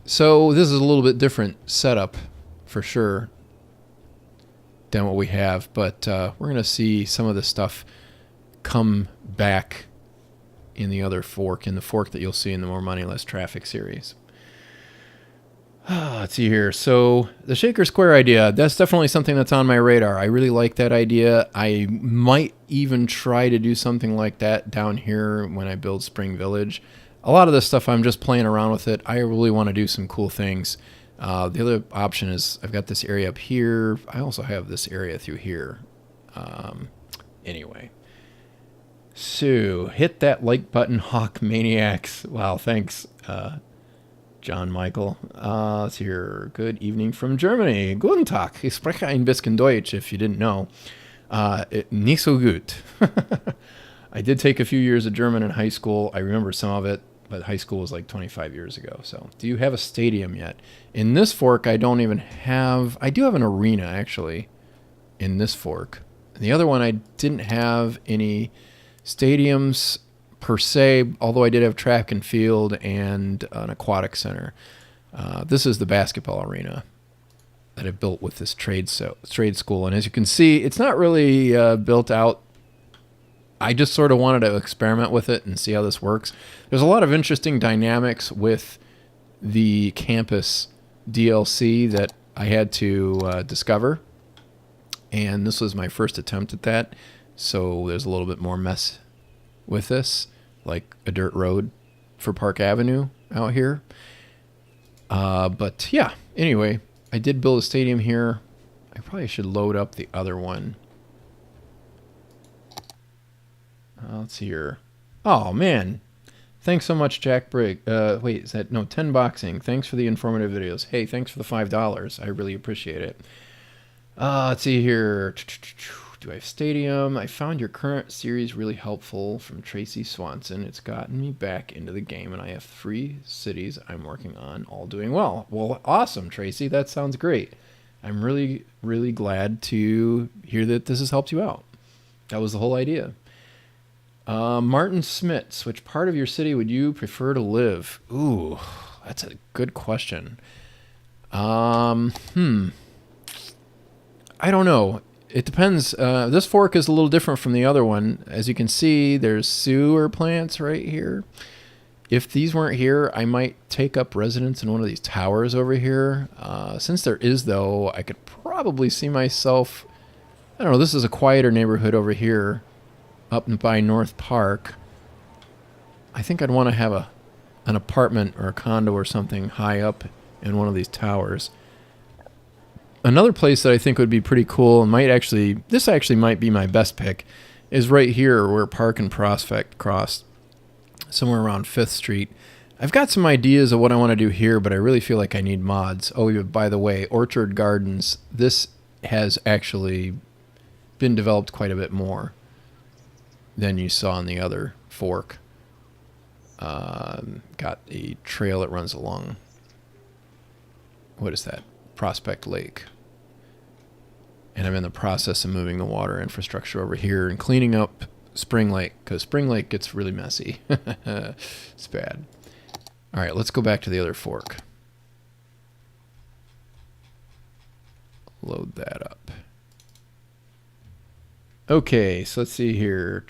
So this is a little bit different setup for sure than what we have, but we're going to see some of this stuff come back in the other fork, in the fork that you'll see in the More Money, Less Traffic series. Let's see here. So the Shaker Square idea, that's definitely something that's on my radar. I really like that idea. I might even try to do something like that down here when I build Spring Village. A lot of this stuff, I'm just playing around with it. I really want to do some cool things. The other option is I've got this area up here. I also have this area through here. Anyway. So, hit that like button, Hawk Maniacs. Wow, thanks, John Michael. Let's hear. Good evening from Germany. Guten Tag. Ich spreche ein bisschen Deutsch, if you didn't know. Nicht so gut. I did take a few years of German in high school. I remember some of it, but high school was like 25 years ago. So, do you have a stadium yet? In this fork, I don't even have... I do have an arena, actually, in this fork. The other one, I didn't have any stadiums per se, although I did have track and field and an aquatic center. This is the basketball arena that I built with this trade school. And as you can see, it's not really built out. I just sort of wanted to experiment with it and see how this works. There's a lot of interesting dynamics with the campus DLC that I had to discover. And this was my first attempt at that. So there's a little bit more mess with this, like a dirt road for Park Avenue out here. But yeah, anyway, I did build a stadium here. I probably should load up the other one. Let's see here. Oh, man. Thanks so much, Jack Brigg. Wait, is that... No, 10 Boxing. Thanks for the informative videos. Hey, thanks for the $5. I really appreciate it. Let's see here. Do I have Stadium? I found your current series really helpful from Tracy Swanson. It's gotten me back into the game, and I have 3 cities I'm working on, all doing well. Well, awesome, Tracy. That sounds great. I'm really, really glad to hear that this has helped you out. That was the whole idea. Martin Smits, which part of your city would you prefer to live? Ooh, that's a good question. I don't know. It depends. This fork is a little different from the other one. As you can see, there's sewer plants right here. If these weren't here, I might take up residence in one of these towers over here. Since there is, though, I could probably see myself... I don't know, this is a quieter neighborhood over here, up by North Park. I think I'd want to have an apartment or a condo or something high up in one of these towers. Another place that I think would be pretty cool, and this actually might be my best pick, is right here where Park and Prospect cross, somewhere around 5th Street. I've got some ideas of what I want to do here, but I really feel like I need mods. Oh, by the way, Orchard Gardens, this has actually been developed quite a bit more than you saw in the other fork. Got a trail that runs along, what is that? Prospect Lake. And I'm in the process of moving the water infrastructure over here and cleaning up Spring Lake, because Spring Lake gets really messy. It's bad. All right, let's go back to the other fork. Load that up. Okay, so let's see here.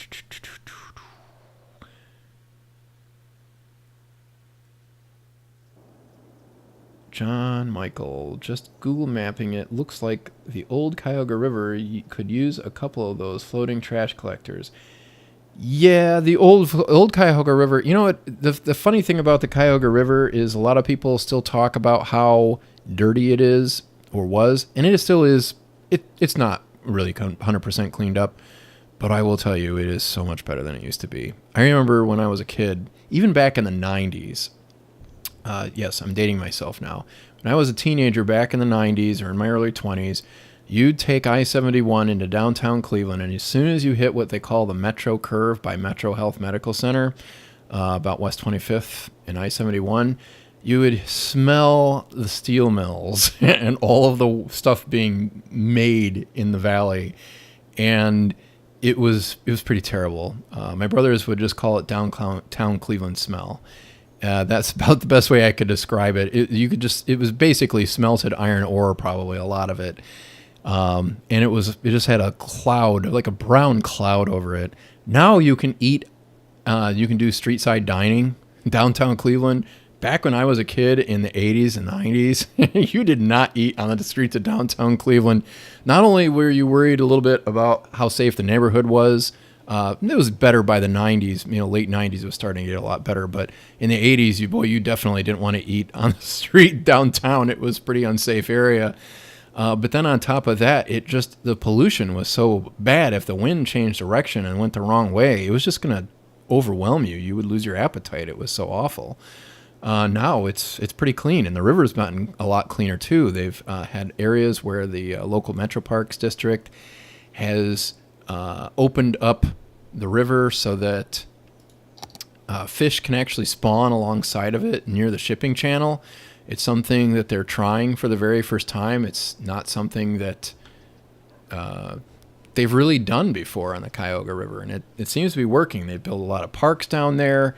John Michael, just Google mapping it. Looks like the old Cuyahoga River could use a couple of those floating trash collectors. Yeah, the old Cuyahoga River. You know what? The funny thing about the Cuyahoga River is a lot of people still talk about how dirty it is or was, and it still is. It's not really 100% cleaned up, but I will tell you, it is so much better than it used to be. I remember when I was a kid, even back in the 90s. Yes, I'm dating myself now. When I was a teenager back in the 90s or in my early 20s, you'd take I-71 into downtown Cleveland, and as soon as you hit what they call the Metro Curve by Metro Health Medical Center, about West 25th and I-71, you would smell the steel mills and all of the stuff being made in the valley, and it was pretty terrible. My brothers would just call it downtown Cleveland smell. That's about the best way I could describe it. It was basically smelted iron ore, probably a lot of it. And it just had a cloud, like a brown cloud over it. Now you can do street side dining downtown Cleveland. Back when I was a kid in the 80s and 90s, you did not eat on the streets of downtown Cleveland. Not only were you worried a little bit about how safe the neighborhood was, it was better by the 90s, late 90s it was starting to get a lot better. But in the 80s, you definitely didn't want to eat on the street downtown. It was a pretty unsafe area. But then on top of that, the pollution was so bad. If the wind changed direction and went the wrong way, it was just going to overwhelm you. You would lose your appetite. It was so awful. Now it's pretty clean, and the river's gotten a lot cleaner too. They've had areas where the local Metro Parks district has opened up the river so that fish can actually spawn alongside of it near the shipping channel. It's something that they're trying for the very first time. It's not something that they've really done before on the Cuyahoga River, and it seems to be working. They've built a lot of parks down there.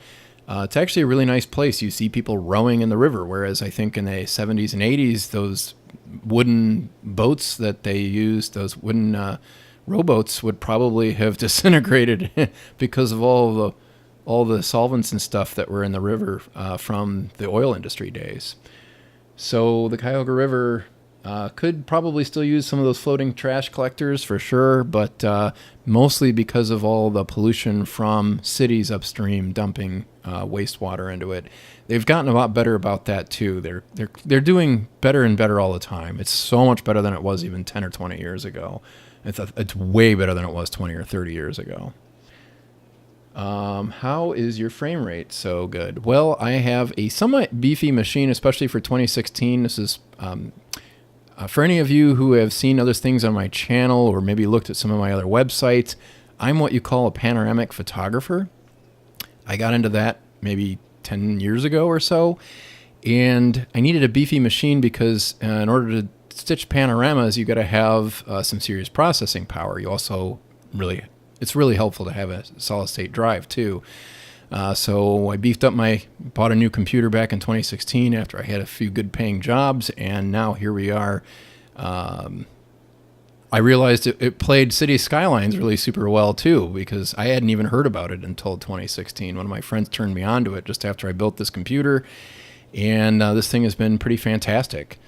It's actually a really nice place. You see people rowing in the river, whereas I think in the 70s and 80s, those wooden boats that they used, those wooden rowboats, would probably have disintegrated because of all the solvents and stuff that were in the river from the oil industry days. So the Cuyahoga River could probably still use some of those floating trash collectors for sure, but mostly because of all the pollution from cities upstream dumping wastewater into it. They've gotten a lot better about that too. They're doing better and better all the time. It's so much better than it was even 10 or 20 years ago. It's way better than it was 20 or 30 years ago. How is your frame rate so good? Well, I have a somewhat beefy machine, especially for 2016. This is for any of you who have seen other things on my channel or maybe looked at some of my other websites. I'm what you call a panoramic photographer. I got into that maybe 10 years ago or so, and I needed a beefy machine because in order to stitch panoramas, you got to have some serious processing power. You also it's really helpful to have a solid state drive too. So I bought a new computer back in 2016 after I had a few good paying jobs, and now here we are. I realized it played City Skylines really super well too, because I hadn't even heard about it until 2016. One of my friends turned me on to it just after I built this computer, and this thing has been pretty fantastic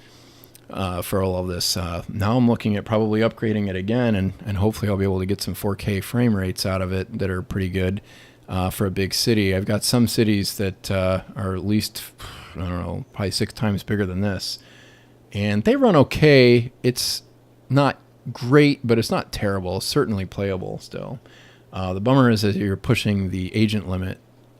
for all of this. Now I'm looking at probably upgrading it again, and hopefully I'll be able to get some 4K frame rates out of it that are pretty good for a big city. I've got some cities that are at least, I don't know, probably 6 times bigger than this, and they run okay. It's not great, but it's not terrible. It's certainly playable still. The bummer is that you're pushing the agent limit,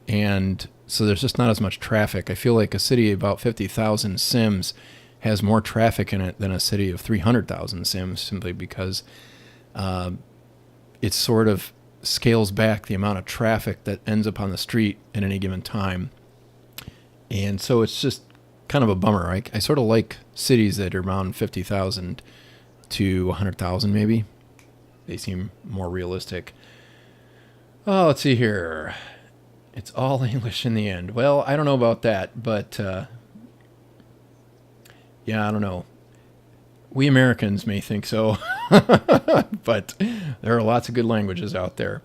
and so there's just not as much traffic. I feel like a city of about 50,000 sims has more traffic in it than a city of 300,000 sims, simply because it sort of scales back the amount of traffic that ends up on the street at any given time. And so it's just kind of a bummer. I sort of like cities that are around 50,000 to 100,000 maybe. They seem more realistic. Oh, let's see here. It's all English in the end. Well, I don't know about that, but yeah, I don't know. We Americans may think so, but there are lots of good languages out there.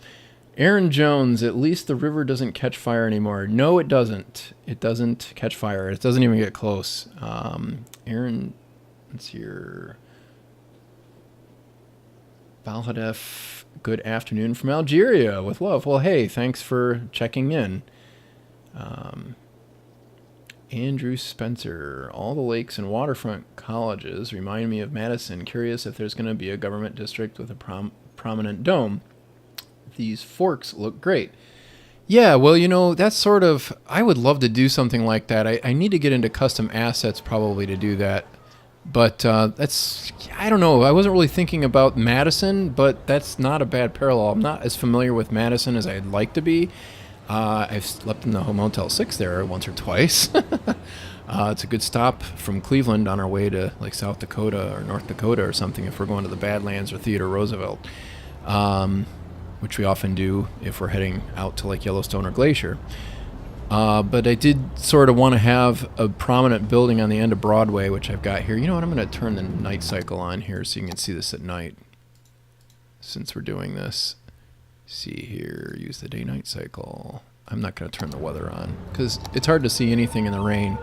Aaron Jones, at least the river doesn't catch fire anymore. No, it doesn't. It doesn't catch fire. It doesn't even get close. Aaron, let's see here. Balhadef, good afternoon from Algeria with love. Well, hey, thanks for checking in. Andrew Spencer, all the lakes and waterfront colleges remind me of Madison. Curious if there's going to be a government district with a prominent dome. These forks look great. Yeah, well, you know, that's sort of, I would love to do something like that. I need to get into custom assets probably to do that. But that's, I don't know. I wasn't really thinking about Madison, but that's not a bad parallel. I'm not as familiar with Madison as I'd like to be. I've slept in the Motel 6 there once or twice. It's a good stop from Cleveland on our way to like South Dakota or North Dakota or something if we're going to the Badlands or Theodore Roosevelt, which we often do if we're heading out to like Yellowstone or Glacier. But I did sort of want to have a prominent building on the end of Broadway, which I've got here. You know what? I'm going to turn the night cycle on here so you can see this at night since we're doing this. See here, use the day-night cycle. I'm not going to turn the weather on because it's hard to see anything in the rain.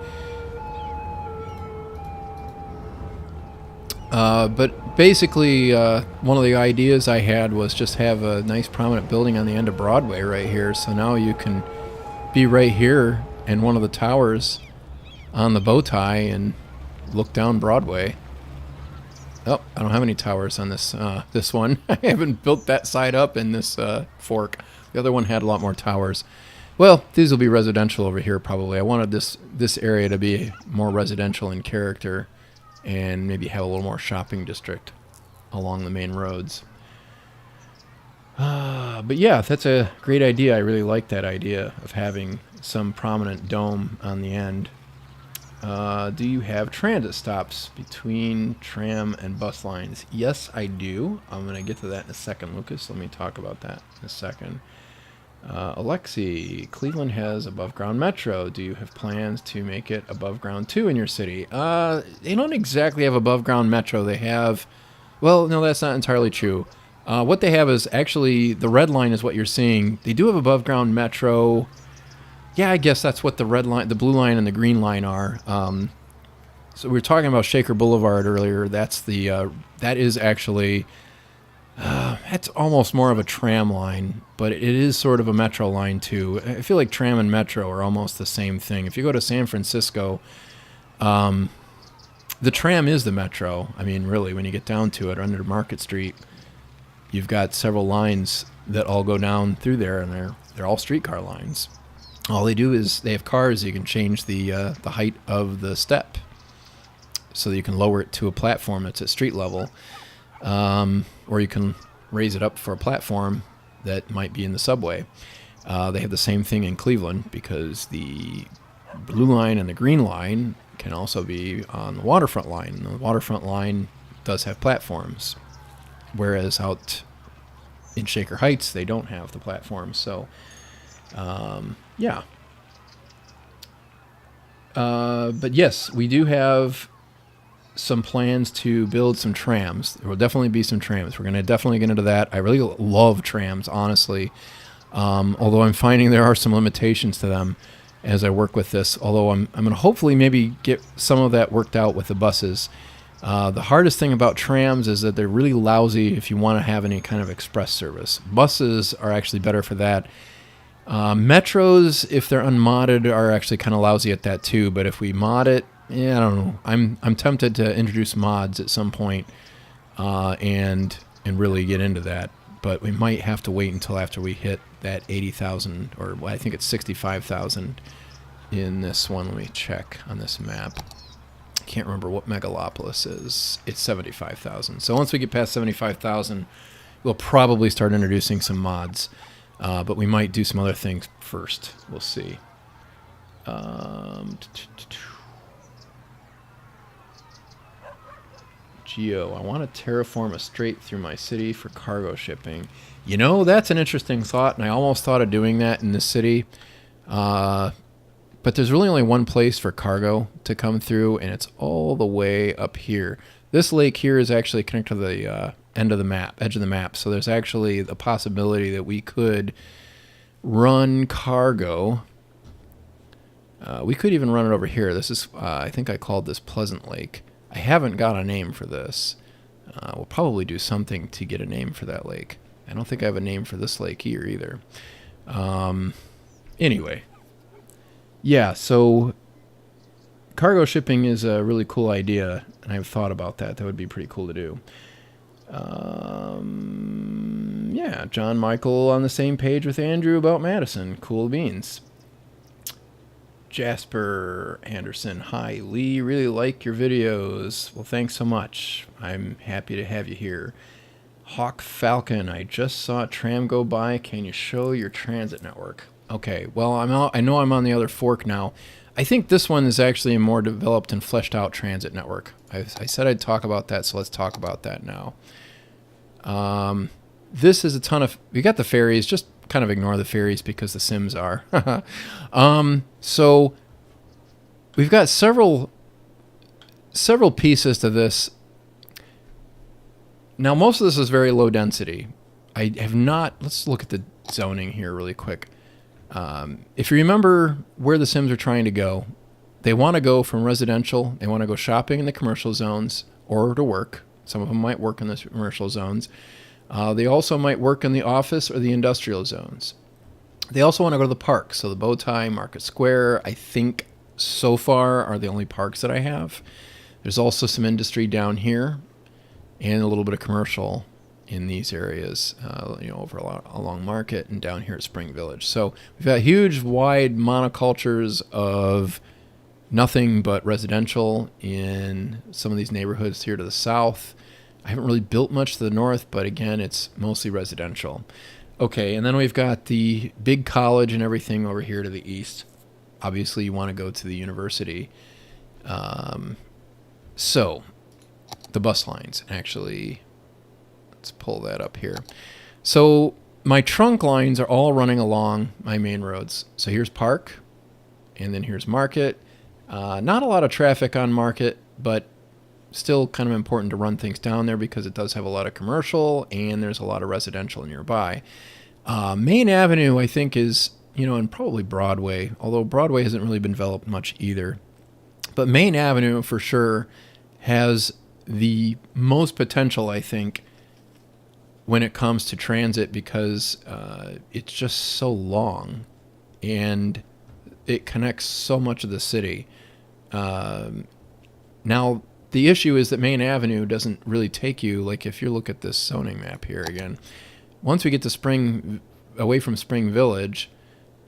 But basically, one of the ideas I had was just have a nice prominent building on the end of Broadway right here. So now you can be right here in one of the towers on the bow tie and look down Broadway. Oh, I don't have any towers on this this one. I haven't built that side up in this fork. The other one had a lot more towers. Well, these will be residential over here probably. I wanted this area to be more residential in character and maybe have a little more shopping district along the main roads. But yeah, that's a great idea. I really like that idea of having some prominent dome on the end. Do you have transit stops between tram and bus lines? Yes, I do. I'm going to get to that in a second, Lucas. Let me talk about that in a second. Alexi, Cleveland has above-ground metro. Do you have plans to make it above-ground too in your city? They don't exactly have above-ground metro. They have... Well, no, that's not entirely true. What they have is actually the red line is what you're seeing. They do have above-ground metro... Yeah, I guess that's what the red line, the blue line, and the green line are. So we were talking about Shaker Boulevard earlier. That's the that is actually that's almost more of a tram line, but it is sort of a metro line too. I feel like tram and metro are almost the same thing. If you go to San Francisco, the tram is the metro. I mean, really, when you get down to it, under Market Street, you've got several lines that all go down through there, and they're all streetcar lines. All they do is they have cars. You can change the height of the step so that you can lower it to a platform that's at street level, or you can raise it up for a platform that might be in the subway. They have the same thing in Cleveland because the blue line and the green line can also be on the waterfront line. The waterfront line does have platforms, whereas out in Shaker Heights they don't have the platforms. So. Yeah. But yes, we do have some plans to build some trams. There will definitely be some trams. We're going to definitely get into that. I really love trams, honestly. Although I'm finding there are some limitations to them as I work with this. Although I'm going to hopefully maybe get some of that worked out with the buses. The hardest thing about trams is that they're really lousy if you want to have any kind of express service. Buses are actually better for that. Metros, if they're unmodded, are actually kind of lousy at that too. But if we mod it, yeah, I don't know. I'm tempted to introduce mods at some point, and really get into that. But we might have to wait until after we hit that 80,000, or I think it's 65,000 in this one. Let me check on this map. I can't remember what Megalopolis is. It's 75,000. So once we get past 75,000, we'll probably start introducing some mods. But we might do some other things first. We'll see. Geo, I want to terraform a strait through my city for cargo shipping. You know, that's an interesting thought, and I almost thought of doing that in the city. But there's really only one place for cargo to come through, and it's all the way up here. This lake here is actually connected to the edge of the map. So there's actually the possibility that we could run cargo. We could even run it over here. This is, I think I called this Pleasant Lake. I haven't got a name for this. We'll probably do something to get a name for that lake. I don't think I have a name for this lake here either. Anyway. Yeah, so cargo shipping is a really cool idea, and I've thought about that. That would be pretty cool to do. Yeah, John Michael on the same page with Andrew about Madison. Cool beans. Jasper Anderson. Hi, Lee. Really like your videos. Well, thanks so much. I'm happy to have you here. Hawk Falcon. I just saw a tram go by. Can you show your transit network? Okay, well, I know I'm on the other fork now. I think this one is actually a more developed and fleshed out transit network. I said I'd talk about that, so let's talk about that now. This is a ton of... We got the ferries. Just kind of ignore the ferries because the Sims are. So we've got several pieces to this. Now, most of this is very low density. I have not... Let's look at the zoning here really quick. If you remember where the Sims are trying to go, they want to go from residential, they want to go shopping in the commercial zones or to work. Some of them might work in the commercial zones. They also might work in the office or the industrial zones. They also want to go to the parks. So the Bowtie, Market Square, I think so far are the only parks that I have. There's also some industry down here and a little bit of commercial in these areas, over along Market and down here at Spring Village. So we've got huge, wide monocultures of nothing but residential in some of these neighborhoods here to the south. I haven't really built much to the north, but again, it's mostly residential. Okay, and then we've got the big college and everything over here to the east. Obviously, you want to go to the university. So the bus lines, actually... Let's pull that up here. So my trunk lines are all running along my main roads. So here's Park, and then here's Market. Not a lot of traffic on Market, but still kind of important to run things down there because it does have a lot of commercial and there's a lot of residential nearby. Main Avenue, I think, is, and probably Broadway, although Broadway hasn't really been developed much either. But Main Avenue, for sure, has the most potential, I think, when it comes to transit because it's just so long and it connects so much of the city. Now, the issue is that Main Avenue doesn't really take you, like if you look at this zoning map here again, once we get to away from Spring Village,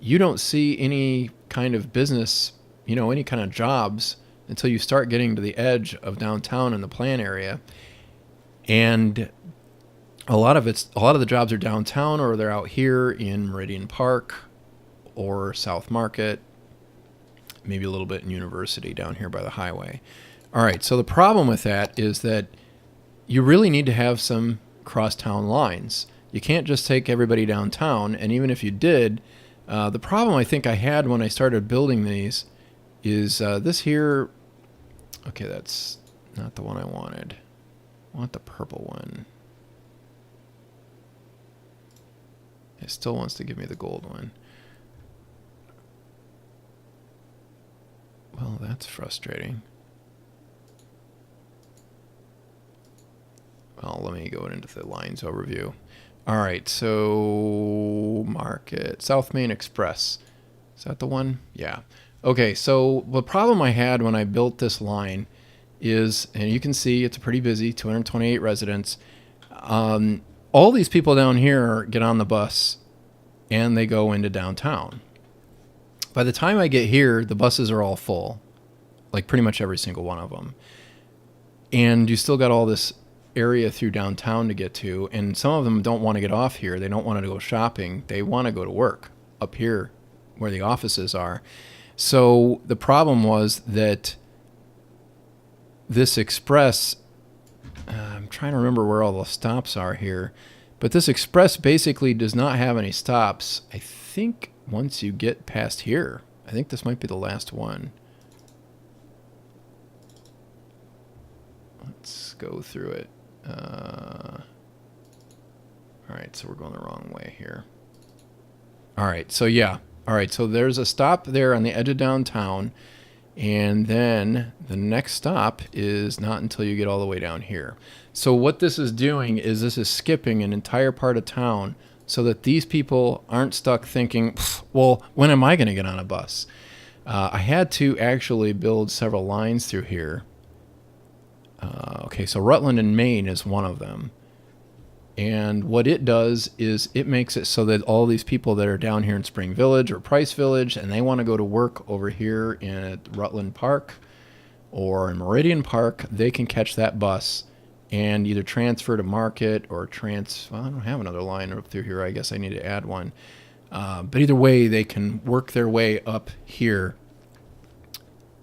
you don't see any kind of business, any kind of jobs until you start getting to the edge of downtown in the plan area. And a lot of the jobs are downtown or they're out here in Meridian Park or South Market, maybe a little bit in University down here by the highway. All right, so the problem with that is that you really need to have some crosstown lines. You can't just take everybody downtown, and even if you did, the problem I think I had when I started building these is this here. Okay, that's not the one I wanted. I want the purple one. It still wants to give me the gold one. Well, that's frustrating. Well, let me go into the lines overview. All right, so Market, South Main Express. Is that the one? Yeah. Okay, so the problem I had when I built this line is, and you can see it's pretty busy, 228 residents. All these people down here get on the bus and they go into downtown. By the time I get here, the buses are all full, like pretty much every single one of them. And you still got all this area through downtown to get to, and some of them don't want to get off here. They don't want to go shopping. They want to go to work up here where the offices are. So the problem was that this express trying to remember where all the stops are here. But this express basically does not have any stops. I think once you get past here, I think this might be the last one. Let's go through it. All right, so we're going the wrong way here. All right, so yeah. All right, so there's a stop there on the edge of downtown, and then the next stop is not until you get all the way down here. So what this is doing is this is skipping an entire part of town so that these people aren't stuck thinking, well, when am I going to get on a bus? I had to actually build several lines through here. Okay, so Rutland and Maine is one of them. And what it does is it makes it so that all these people that are down here in Spring Village or Price Village and they want to go to work over here in Rutland Park or in Meridian Park, they can catch that bus and either transfer to Market or well, I don't have another line up through here. I guess I need to add one. But either way, they can work their way up here.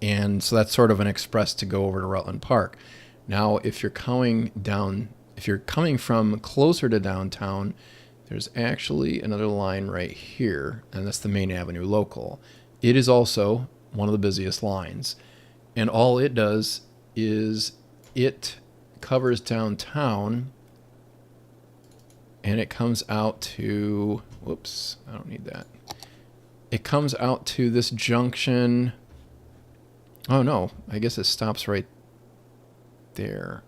And so that's sort of an express to go over to Rutland Park. Now, if you're coming from closer to downtown, there's actually another line right here, and that's the Main Avenue Local. It is also one of the busiest lines. And all it does is it covers downtown, and it comes out to, whoops, I don't need that. It comes out to this junction. Oh, no, I guess it stops right there.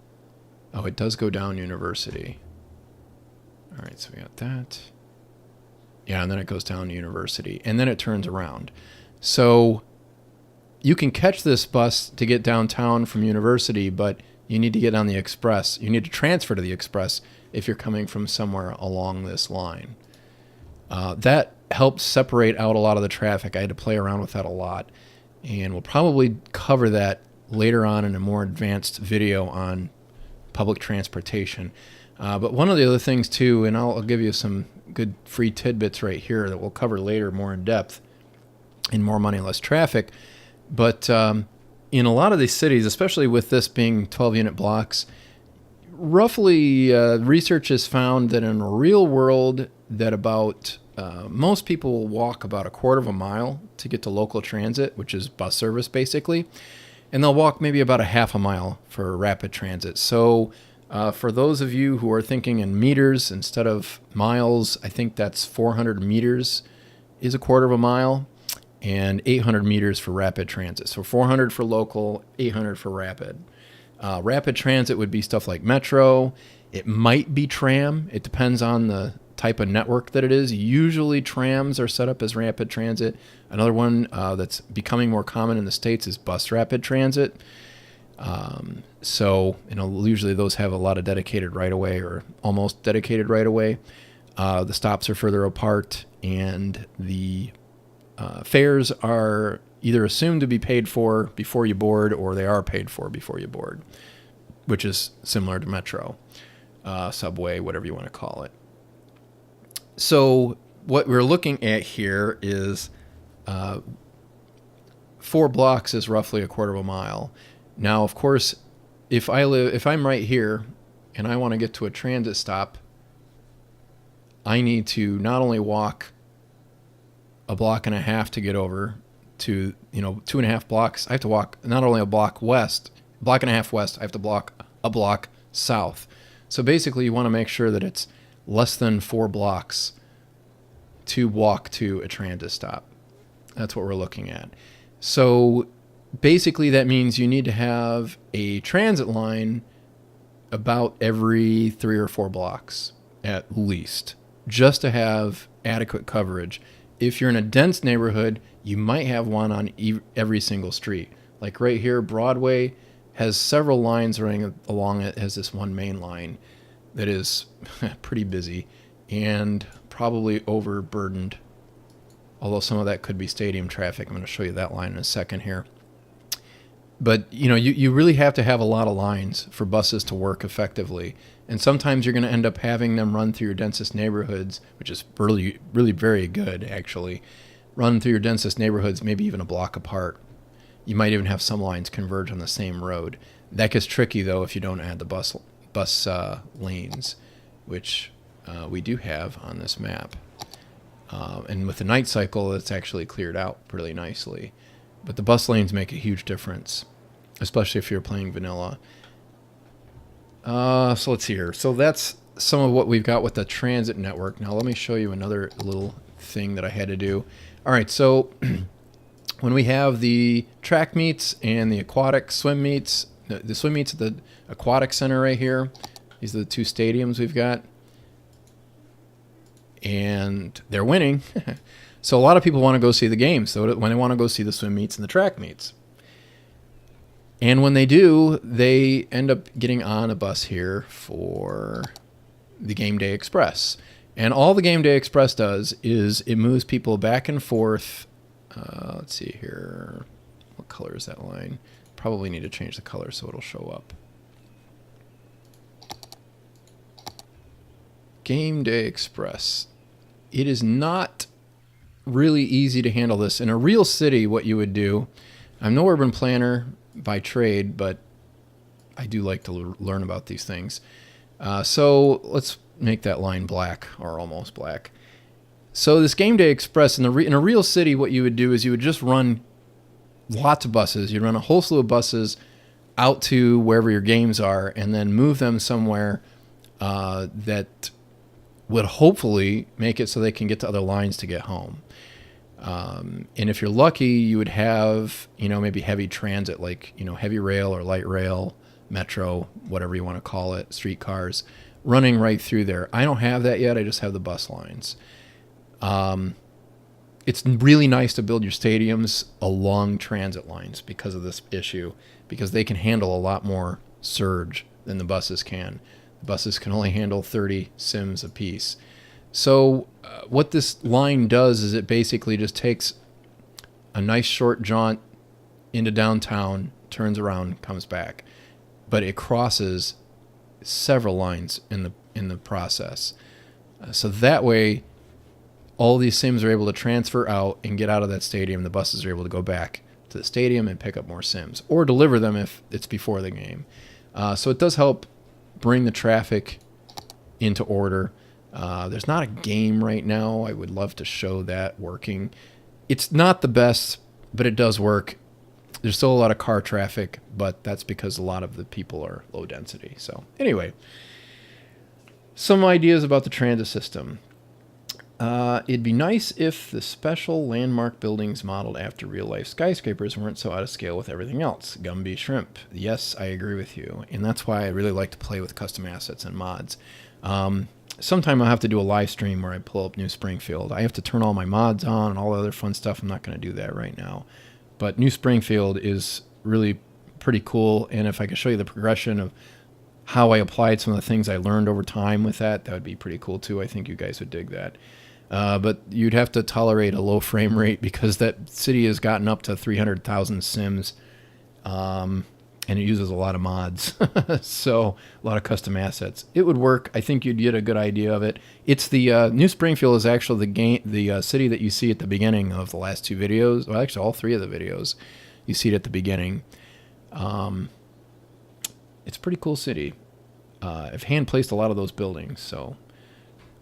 Oh, it does go down University. All right, so we got that. Yeah, and then it goes down to University, and then it turns around. So you can catch this bus to get downtown from University, but you need to get on the Express. You need to transfer to the Express if you're coming from somewhere along this line. That helps separate out a lot of the traffic. I had to play around with that a lot, and we'll probably cover that later on in a more advanced video on public transportation. But one of the other things too, and I'll give you some good free tidbits right here that we'll cover later more in depth in More Money, Less Traffic. But in a lot of these cities, especially with this being 12-unit blocks, roughly research has found that in the real world that about most people will walk about a quarter of a mile to get to local transit, which is bus service basically. And they'll walk maybe about a half a mile for rapid transit. So for those of you who are thinking in meters instead of miles, I think that's 400 meters is a quarter of a mile and 800 meters for rapid transit. So 400 for local, 800 for rapid. Rapid transit would be stuff like metro. It might be tram. It depends on the type of network that it is. Usually trams are set up as rapid transit. Another one that's becoming more common in the States is bus rapid transit. So, usually those have a lot of dedicated right-of-way or almost dedicated right-of-way. The stops are further apart, and the fares are either assumed to be paid for before you board or they are paid for before you board, which is similar to metro, subway, whatever you want to call it. So what we're looking at here is 4 blocks is roughly a quarter of a mile. Now, of course, if I'm right here and I want to get to a transit stop, I need to not only walk a block and a half to get over to, 2.5 blocks. I have to walk not only a block and a half west, I have to block a block south. So basically you want to make sure that it's less than 4 blocks to walk to a transit stop. That's what we're looking at. So basically that means you need to have a transit line about every 3 or 4 blocks at least, just to have adequate coverage. If you're in a dense neighborhood, you might have one on every single street. Like right here, Broadway has several lines running along it. It has this one main line that is pretty busy and probably overburdened, although some of that could be stadium traffic. I'm going to show you that line in a second here. But you really have to have a lot of lines for buses to work effectively. And sometimes you're going to end up having them run through your densest neighborhoods, which is really, really very good, actually. Run through your densest neighborhoods, maybe even a block apart. You might even have some lines converge on the same road. That gets tricky, though, if you don't add the bus bus lanes, which we do have on this map. And with the night cycle, it's actually cleared out really nicely. But the bus lanes make a huge difference, especially if you're playing vanilla. So let's see here. So that's some of what we've got with the transit network. Now let me show you another little thing that I had to do. All right, so when we have the track meets and the aquatic swim meets, the swim meets at the aquatic center right here, these are the two stadiums we've got, and they're winning. So a lot of people want to go see the games, so when they want to go see the swim meets and the track meets. And when they do, they end up getting on a bus here for the Game Day Express. And all the Game Day Express does is it moves people back and forth. Let's see here. What color is that line? Probably need to change the color so it'll show up. Game Day Express. It is not really easy to handle this. In a real city, what you would do, I'm no urban planner by trade, but I do like to learn about these things. So let's make that line black, or almost black. So this Game Day Express, in a real city, what you would do is you would just run lots of buses. You'd run a whole slew of buses out to wherever your games are, and then move them somewhere that would hopefully make it so they can get to other lines to get home. And if you're lucky, you would have, maybe heavy transit, like, heavy rail or light rail, metro, whatever you want to call it, streetcars, running right through there. I don't have that yet. I just have the bus lines. It's really nice to build your stadiums along transit lines because of this issue, because they can handle a lot more surge than the buses can. The buses can only handle 30 sims apiece. So what this line does is it basically just takes a nice short jaunt into downtown, turns around, comes back. But it crosses several lines in the process. So that way, all these sims are able to transfer out and get out of that stadium. The buses are able to go back to the stadium and pick up more sims, or deliver them if it's before the game. So it does help bring the traffic into order. There's not a game right now. I would love to show that working. It's not the best, but it does work. There's still a lot of car traffic, but that's because a lot of the people are low density. So anyway, some ideas about the transit system. It'd be nice if the special landmark buildings modeled after real-life skyscrapers weren't so out of scale with everything else. Gumby Shrimp. Yes, I agree with you. And that's why I really like to play with custom assets and mods. Sometime I'll have to do a live stream where I pull up New Springfield. I have to turn all my mods on and all the other fun stuff. I'm not going to do that right now. But New Springfield is really pretty cool. And if I could show you the progression of how I applied some of the things I learned over time with that would be pretty cool too. I think you guys would dig that. But you'd have to tolerate a low frame rate because that city has gotten up to 300,000 sims. And it uses a lot of mods. So a lot of custom assets. It would work. I think you'd get a good idea of it. It's the New Springfield is actually the city that you see at the beginning of the last two videos. Well, actually all three of the videos. You see it at the beginning. It's a pretty cool city. I've hand placed a lot of those buildings, so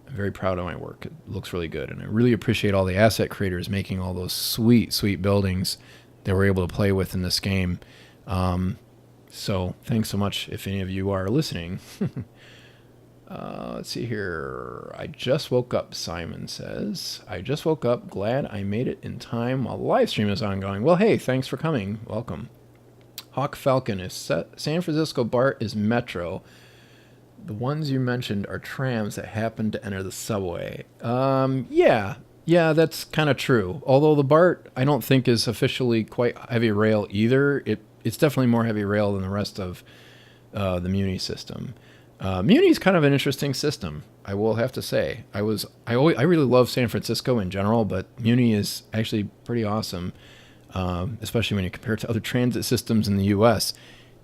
I'm very proud of my work. It looks really good, and I really appreciate all the asset creators making all those sweet, sweet buildings that we're able to play with in this game. So thanks so much if any of you are listening. Let's see here. I just woke up, Simon says. I just woke up. Glad I made it in time while the live stream is ongoing. Well, hey, thanks for coming. Welcome. Hawk Falcon is San Francisco BART is Metro. The ones you mentioned are trams that happen to enter the subway. Yeah, that's kind of true. Although the BART, I don't think is officially quite heavy rail either. It's definitely more heavy rail than the rest of the Muni system. Muni is kind of an interesting system, I will have to say. I really love San Francisco in general, but Muni is actually pretty awesome, especially when you compare it to other transit systems in the U.S.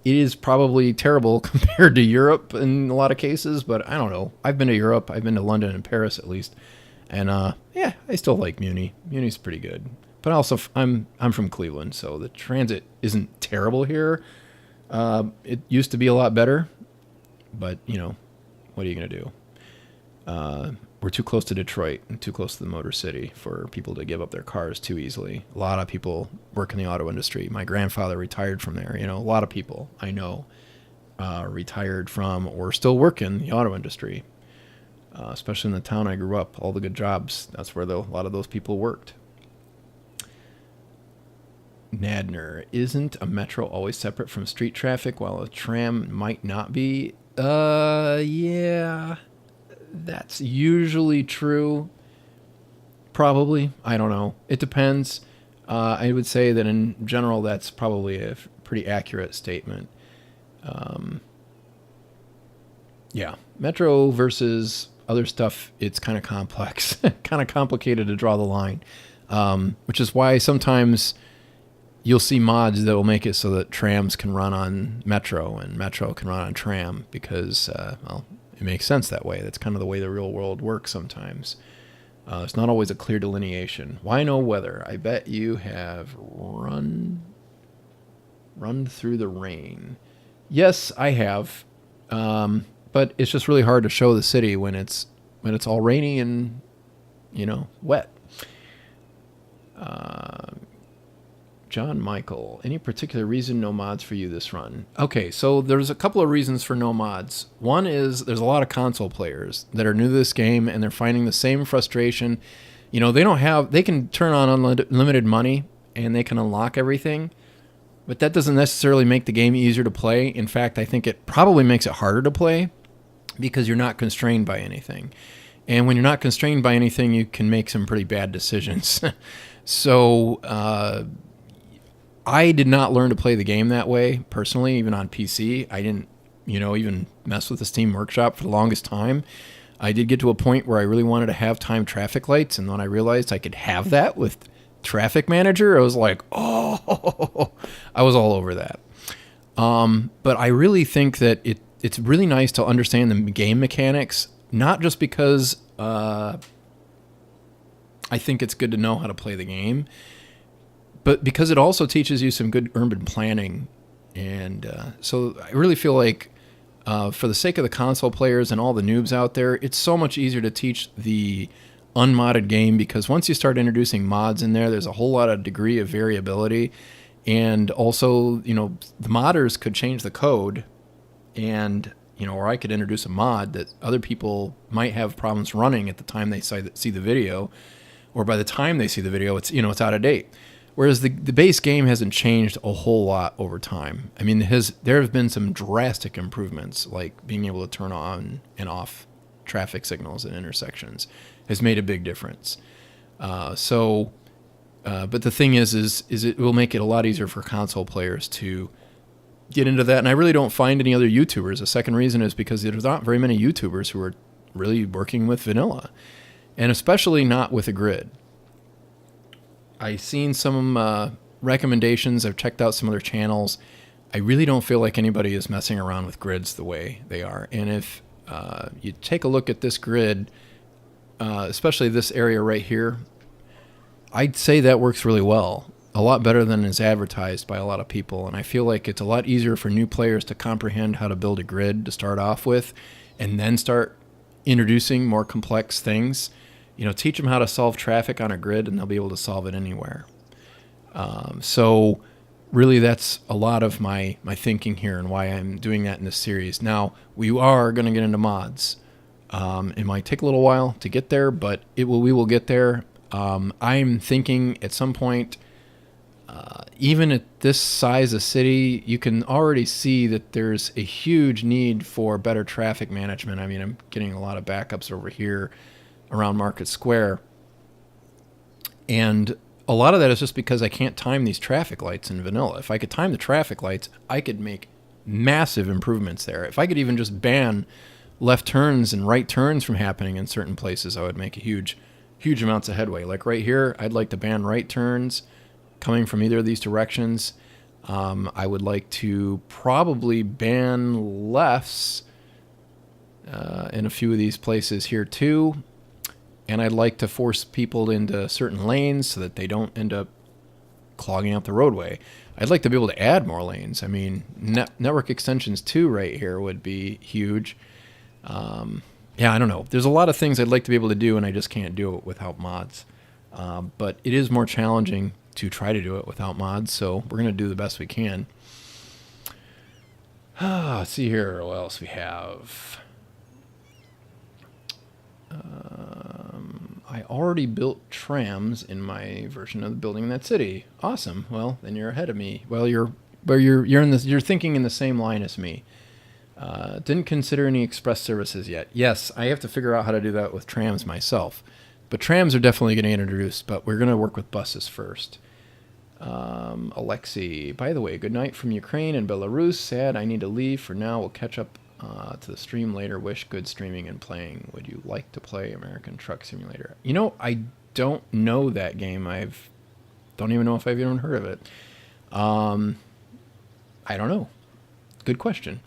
It is probably terrible compared to Europe in a lot of cases, but I don't know. I've been to Europe. I've been to London and Paris at least, and yeah, I still like Muni. Muni's pretty good. But also, I'm from Cleveland, so the transit isn't terrible here. It used to be a lot better, But, what are you going to do? We're too close to Detroit and too close to the Motor City for people to give up their cars too easily. A lot of people work in the auto industry. My grandfather retired from there. A lot of people I know retired from or still work in the auto industry, especially in the town I grew up. All the good jobs, that's where a lot of those people worked. Nadner, isn't a metro always separate from street traffic while a tram might not be? Yeah. That's usually true. Probably. I don't know. It depends. I would say that in general, that's probably a pretty accurate statement. Yeah. Metro versus other stuff, it's kind of complex, kind of complicated to draw the line, which is why sometimes you'll see mods that will make it so that trams can run on Metro and Metro can run on tram because, it makes sense that way. That's kind of the way the real world works sometimes. It's not always a clear delineation. Why no weather? I bet you have run through the rain. Yes, I have. But it's just really hard to show the city when it's all rainy and, wet. John Michael, any particular reason no mods for you this run? Okay, so there's a couple of reasons for no mods. One is there's a lot of console players that are new to this game and they're finding the same frustration. They can turn on unlimited money and they can unlock everything, but that doesn't necessarily make the game easier to play. In fact, I think it probably makes it harder to play because you're not constrained by anything. And when you're not constrained by anything, you can make some pretty bad decisions. So, I did not learn to play the game that way, personally, even on PC. I didn't, even mess with the Steam Workshop for the longest time. I did get to a point where I really wanted to have timed traffic lights, and when I realized I could have that with Traffic Manager, I was like, oh, I was all over that. But I really think that it's really nice to understand the game mechanics, not just because I think it's good to know how to play the game, but because it also teaches you some good urban planning. And so I really feel like for the sake of the console players and all the noobs out there, it's so much easier to teach the unmodded game because once you start introducing mods in there's a whole lot of degree of variability. And also, the modders could change the code and, or I could introduce a mod that other people might have problems running at the time they see the video, or by the time they see the video, it's out of date. Whereas the base game hasn't changed a whole lot over time. I mean, there have been some drastic improvements, like being able to turn on and off traffic signals at intersections has made a big difference. But the thing is it will make it a lot easier for console players to get into that. And I really don't find any other YouTubers. The second reason is because there's not very many YouTubers who are really working with vanilla, and especially not with a grid. I've seen some recommendations. I've checked out some other channels. I really don't feel like anybody is messing around with grids the way they are. And if you take a look at this grid, especially this area right here, I'd say that works really well. A lot better than is advertised by a lot of people. And I feel like it's a lot easier for new players to comprehend how to build a grid to start off with and then start introducing more complex things. Teach them how to solve traffic on a grid and they'll be able to solve it anywhere. So really that's a lot of my thinking here and why I'm doing that in this series. Now, we are going to get into mods. It might take a little while to get there, but we will get there. I'm thinking at some point, even at this size of city, you can already see that there's a huge need for better traffic management. I mean, I'm getting a lot of backups over here around Market Square. And a lot of that is just because I can't time these traffic lights in vanilla. If I could time the traffic lights, I could make massive improvements there. If I could even just ban left turns and right turns from happening in certain places, I would make a huge amounts of headway. Like right here, I'd like to ban right turns coming from either of these directions. I would like to probably ban lefts in a few of these places here too. And I'd like to force people into certain lanes so that they don't end up clogging up the roadway. I'd like to be able to add more lanes. I mean, network extensions 2 right here would be huge. Yeah, I don't know. There's a lot of things I'd like to be able to do, and I just can't do it without mods. But it is more challenging to try to do it without mods, so we're going to do the best we can. Let's see here what else we have. I already built trams in my version of the building in that city. Awesome. Well, then you're ahead of me. Well, you're thinking in the same line as me. Didn't consider any express services yet. Yes, I have to figure out how to do that with trams myself. But trams are definitely getting introduced, but we're going to work with buses first. Alexei, by the way, good night from Ukraine and Belarus. Sad I need to leave for now. We'll catch up to the stream later. Wish good streaming and playing. Would you like to play American Truck Simulator? You know, I don't know that game. Don't even know if I've even heard of it. I don't know. Good question.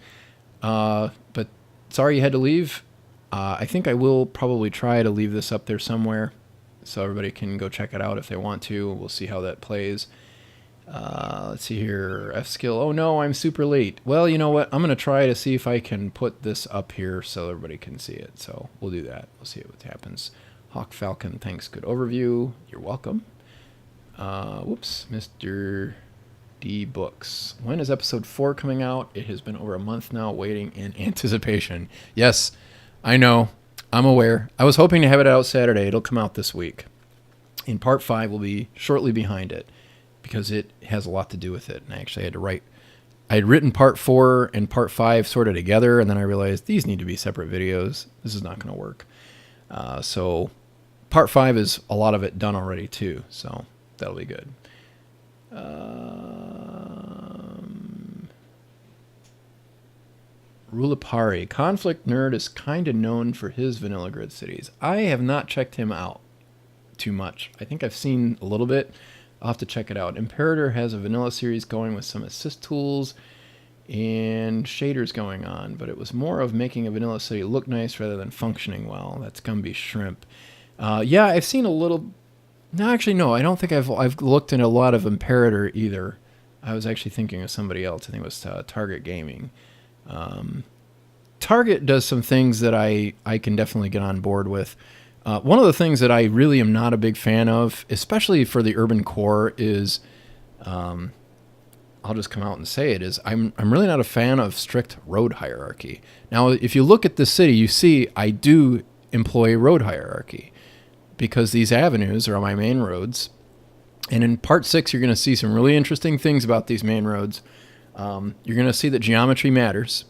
But sorry you had to leave. I think I will probably try to leave this up there somewhere so everybody can go check it out if they want to. We'll see how that plays. Let's see here. F-Skill. Oh, no, I'm super late. Well, you know what? I'm going to try to see if I can put this up here so everybody can see it. So we'll do that. We'll see what happens. Hawk Falcon, thanks. Good overview. You're welcome. Whoops. Mr. D Books. When is episode 4 coming out? It has been over a month now, waiting in anticipation. Yes, I know. I'm aware. I was hoping to have it out Saturday. It'll come out this week. And part 5 will be shortly behind it because it has a lot to do with it. And I actually had to write. I had written part 4 and part 5 sort of together, and then I realized these need to be separate videos. This is not going to work. So part 5 is a lot of it done already too. So that'll be good. Rulapari. Conflict Nerd is kind of known for his Vanilla Grid cities. I have not checked him out too much. I think I've seen a little bit. I'll have to check it out. Imperator has a vanilla series going with some assist tools and shaders going on, but it was more of making a vanilla city look nice rather than functioning well. That's Gumby Shrimp. Yeah, I've seen a little. No, actually, no. I don't think I've looked at a lot of Imperator either. I was actually thinking of somebody else. I think it was Target Gaming. Target does some things that I can definitely get on board with. One of the things that I really am not a big fan of, especially for the urban core, is I'll just come out and say it, is I'm really not a fan of strict road hierarchy. Now, if you look at the city, you see I do employ road hierarchy because these avenues are on my main roads. And in part 6, you're going to see some really interesting things about these main roads. You're going to see that geometry matters.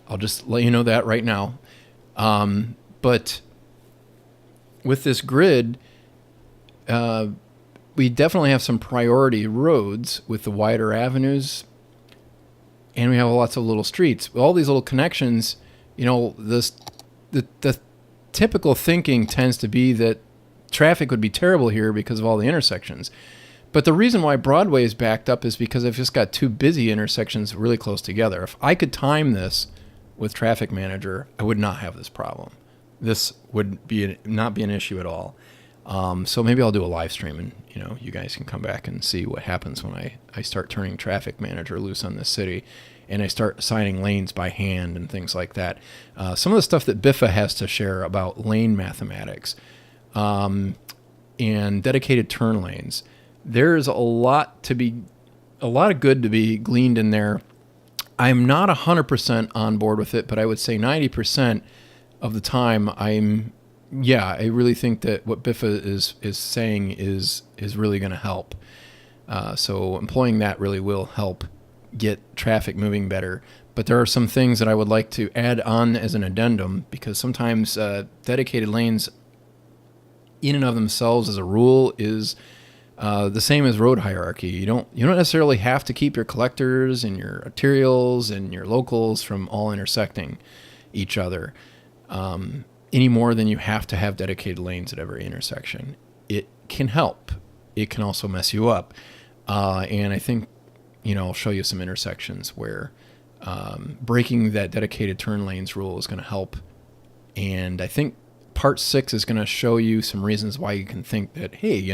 I'll just let you know that right now. But with this grid, we definitely have some priority roads with the wider avenues, and we have lots of little streets. With all these little connections, you know, the typical thinking tends to be that traffic would be terrible here because of all the intersections. But the reason why Broadway is backed up is because I've just got 2 busy intersections really close together. If I could time this with Traffic Manager, I would not have this problem. This would not be an issue at all. So maybe I'll do a live stream, and you guys can come back and see what happens when I start turning Traffic Manager loose on this city, and I start assigning lanes by hand and things like that. Some of the stuff that Biffa has to share about lane mathematics and dedicated turn lanes. There's a lot of good to be gleaned in there. I'm not 100% on board with it, but I would say 90% of the time I really think that what Biffa is saying is really going to help. So employing that really will help get traffic moving better. But there are some things that I would like to add on as an addendum, because sometimes dedicated lanes in and of themselves as a rule is the same as road hierarchy. You don't necessarily have to keep your collectors and your arterials and your locals from all intersecting each other any more than you have to have dedicated lanes at every intersection. It can help. It can also mess you up. And I think, I'll show you some intersections where breaking that dedicated turn lanes rule is going to help. And I think part 6 is going to show you some reasons why you can think that, hey,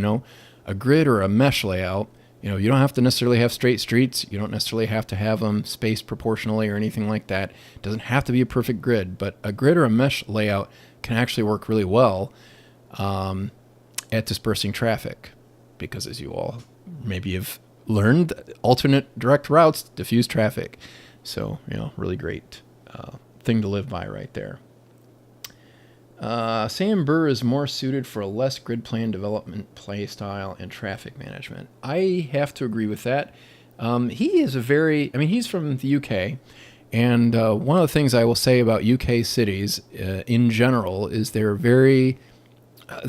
a grid or a mesh layout You don't have to necessarily have straight streets. You don't necessarily have to have them spaced proportionally or anything like that. It doesn't have to be a perfect grid, but a grid or a mesh layout can actually work really well at dispersing traffic, because as you all maybe have learned, alternate direct routes diffuse traffic. So, really great thing to live by right there. Sam Burr is more suited for a less grid plan development play style and traffic management. I have to agree with that. He is he's from the UK, and one of the things I will say about UK cities in general is they're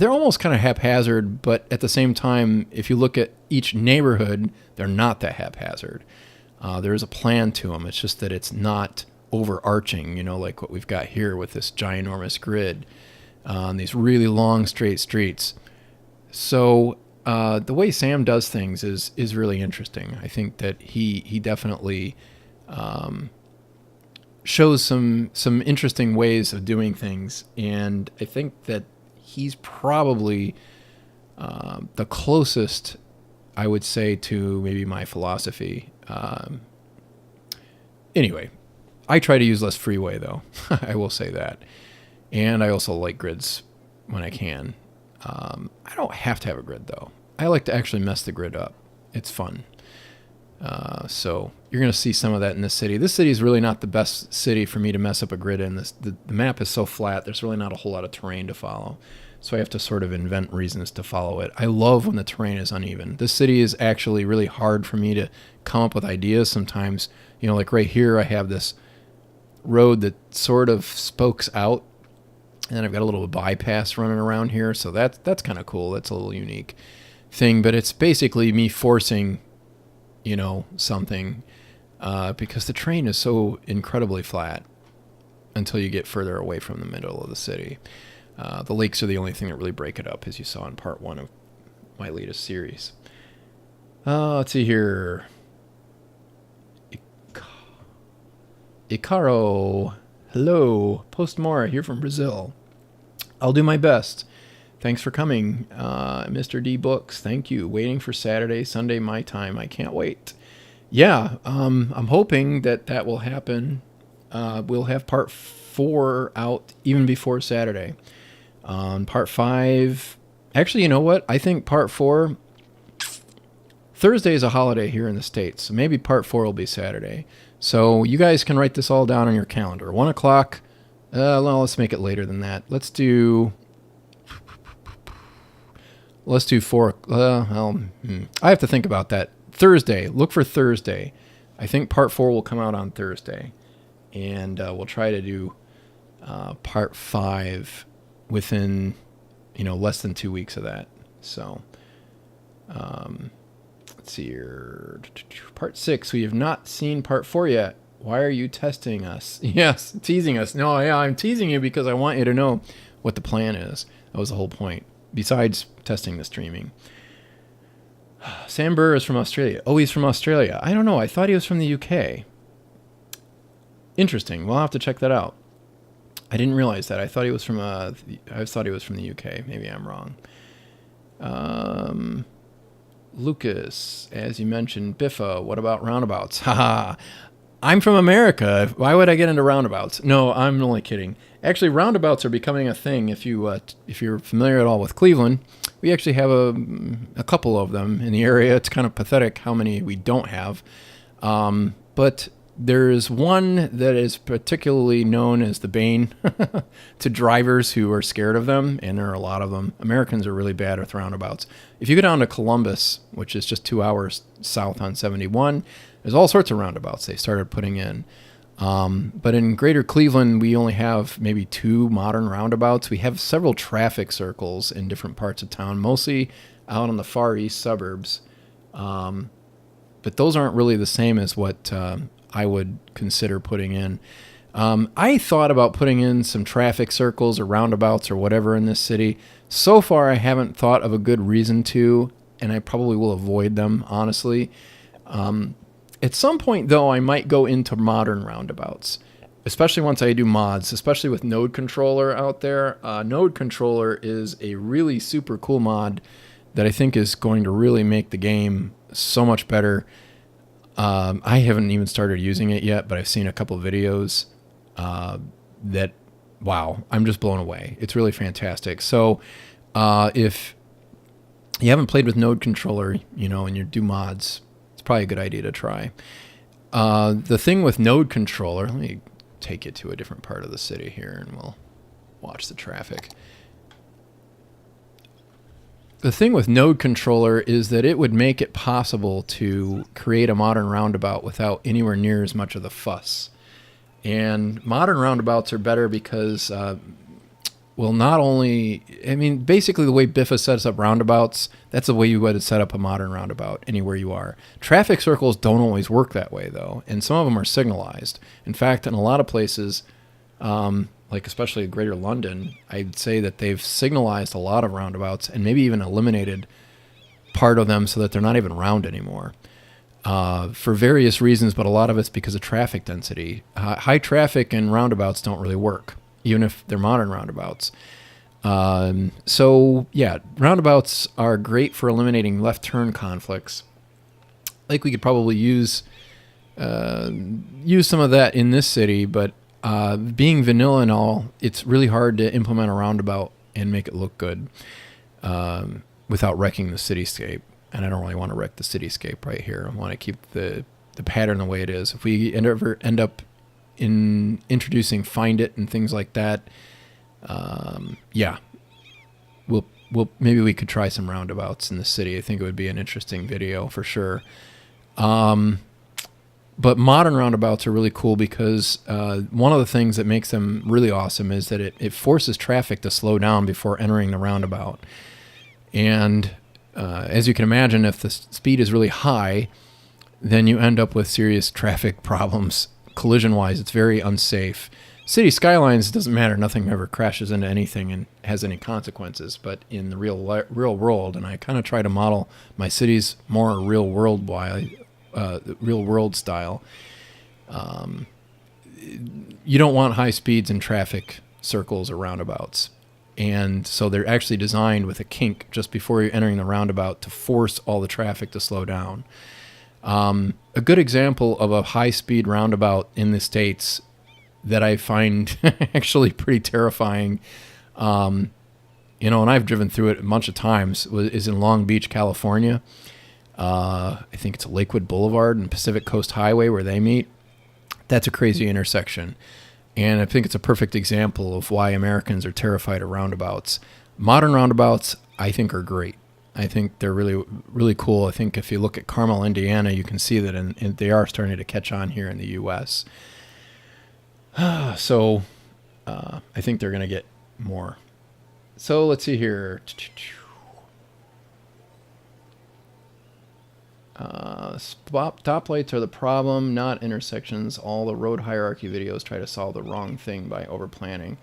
almost kind of haphazard, but at the same time, if you look at each neighborhood, they're not that haphazard. There is a plan to them. It's just that it's not overarching, like what we've got here with this ginormous grid on these really long straight streets. So the way Sam does things is really interesting. I think that he definitely shows some interesting ways of doing things, and I think that he's probably the closest, I would say, to maybe my philosophy. Anyway, I try to use less freeway, though. I will say that. And I also like grids when I can. I don't have to have a grid, though. I like to actually mess the grid up. It's fun. So you're going to see some of that in this city. This city is really not the best city for me to mess up a grid in. The map is so flat, there's really not a whole lot of terrain to follow. So I have to sort of invent reasons to follow it. I love when the terrain is uneven. This city is actually really hard for me to come up with ideas sometimes. Like right here, I have this road that sort of spokes out, and then I've got a little bypass running around here. So that's kind of cool. That's a little unique thing, but it's basically me forcing, something, because the terrain is so incredibly flat until you get further away from the middle of the city. The lakes are the only thing that really break it up, as you saw in part 1 of my latest series. Let's see here. Icaro, hello. Postmora here from Brazil. I'll do my best. Thanks for coming, Mr. D Books. Thank you. Waiting for Saturday, Sunday, my time. I can't wait. Yeah, I'm hoping that will happen. We'll have part 4 out even before Saturday. Part 5, actually, you know what? I think part 4, Thursday is a holiday here in the States, so maybe part 4 will be Saturday. So you guys can write this all down on your calendar. 1 o'clock, well, let's make it later than that. Let's do 4, I have to think about that. Thursday, look for Thursday. I think part 4 will come out on Thursday, and we'll try to do part 5 within, less than 2 weeks of that. So, let's see here. Part 6, we have not seen part 4 yet. Why are you testing us? Yes, teasing us. No, yeah, I'm teasing you because I want you to know what the plan is. That was the whole point, besides testing the streaming. Sam Burr is from Australia. Oh, he's from Australia. I don't know. I thought he was from the UK. Interesting. We'll have to check that out. I didn't realize that. I thought he was from the UK. Maybe I'm wrong. Lucas, as you mentioned, Biffa, what about roundabouts? Haha. I'm from America. Why would I get into roundabouts? No, I'm only kidding. Actually, roundabouts are becoming a thing. If you're familiar at all with Cleveland, we actually have a couple of them in the area. It's kind of pathetic how many we don't have. But there's one that is particularly known as the bane to drivers who are scared of them, and there are a lot of them. Americans are really bad with roundabouts. If you go down to Columbus, which is just 2 hours south on 71, there's all sorts of roundabouts they started putting in. But in greater Cleveland, we only have maybe 2 modern roundabouts. We have several traffic circles in different parts of town, mostly out on the far east suburbs. But those aren't really the same as what I would consider putting in. I thought about putting in some traffic circles or roundabouts or whatever in this city. So far, I haven't thought of a good reason to, and I probably will avoid them, honestly. At some point, though, I might go into modern roundabouts, especially once I do mods, especially with Node Controller out there. Node Controller is a really super cool mod that I think is going to really make the game so much better. I haven't even started using it yet, but I've seen a couple of videos that, wow, I'm just blown away. It's really fantastic. So if you haven't played with Node Controller, and you do mods, it's probably a good idea to try. The thing with Node Controller, let me take you to a different part of the city here and we'll watch the traffic. The thing with Node Controller is that it would make it possible to create a modern roundabout without anywhere near as much of the fuss. And modern roundabouts are better because, not only, basically the way Biffa sets up roundabouts, that's the way you would set up a modern roundabout anywhere you are. Traffic circles don't always work that way, though, and some of them are signalized. In fact, in a lot of places, like especially Greater London, I'd say that they've signalized a lot of roundabouts and maybe even eliminated part of them so that they're not even round anymore. For various reasons, but a lot of it's because of traffic density. High traffic and roundabouts don't really work, even if they're modern roundabouts. So yeah, roundabouts are great for eliminating left turn conflicts. Like we could probably use some of that in this city, but being vanilla and all, it's really hard to implement a roundabout and make it look good without wrecking the cityscape. And I don't really want to wreck the cityscape right here. I want to keep the pattern the way it is. If we ever end up in introducing Find It and things like that, we'll maybe we could try some roundabouts in the city. I think it would be an interesting video for sure. But modern roundabouts are really cool because one of the things that makes them really awesome is that it forces traffic to slow down before entering the roundabout. And as you can imagine, if the speed is really high, then you end up with serious traffic problems. Collision-wise, it's very unsafe. City skylines, doesn't matter. Nothing ever crashes into anything and has any consequences. But in the real world, and I kind of try to model my cities more real world style, you don't want high speeds in traffic circles or roundabouts. And so they're actually designed with a kink just before you're entering the roundabout to force all the traffic to slow down. A good example of a high-speed roundabout in the States that I find actually pretty terrifying, and I've driven through it a bunch of times, is in Long Beach, California. I think it's Lakewood Boulevard and Pacific Coast Highway where they meet. That's a crazy intersection. And I think it's a perfect example of why Americans are terrified of roundabouts. Modern roundabouts, I think, are great. I think they're really, really cool. I think if you look at Carmel, Indiana, you can see that they are starting to catch on here in the U.S. So I think they're going to get more. So let's see here. Stoplights are the problem, not intersections. All the road hierarchy videos try to solve the wrong thing by overplanning.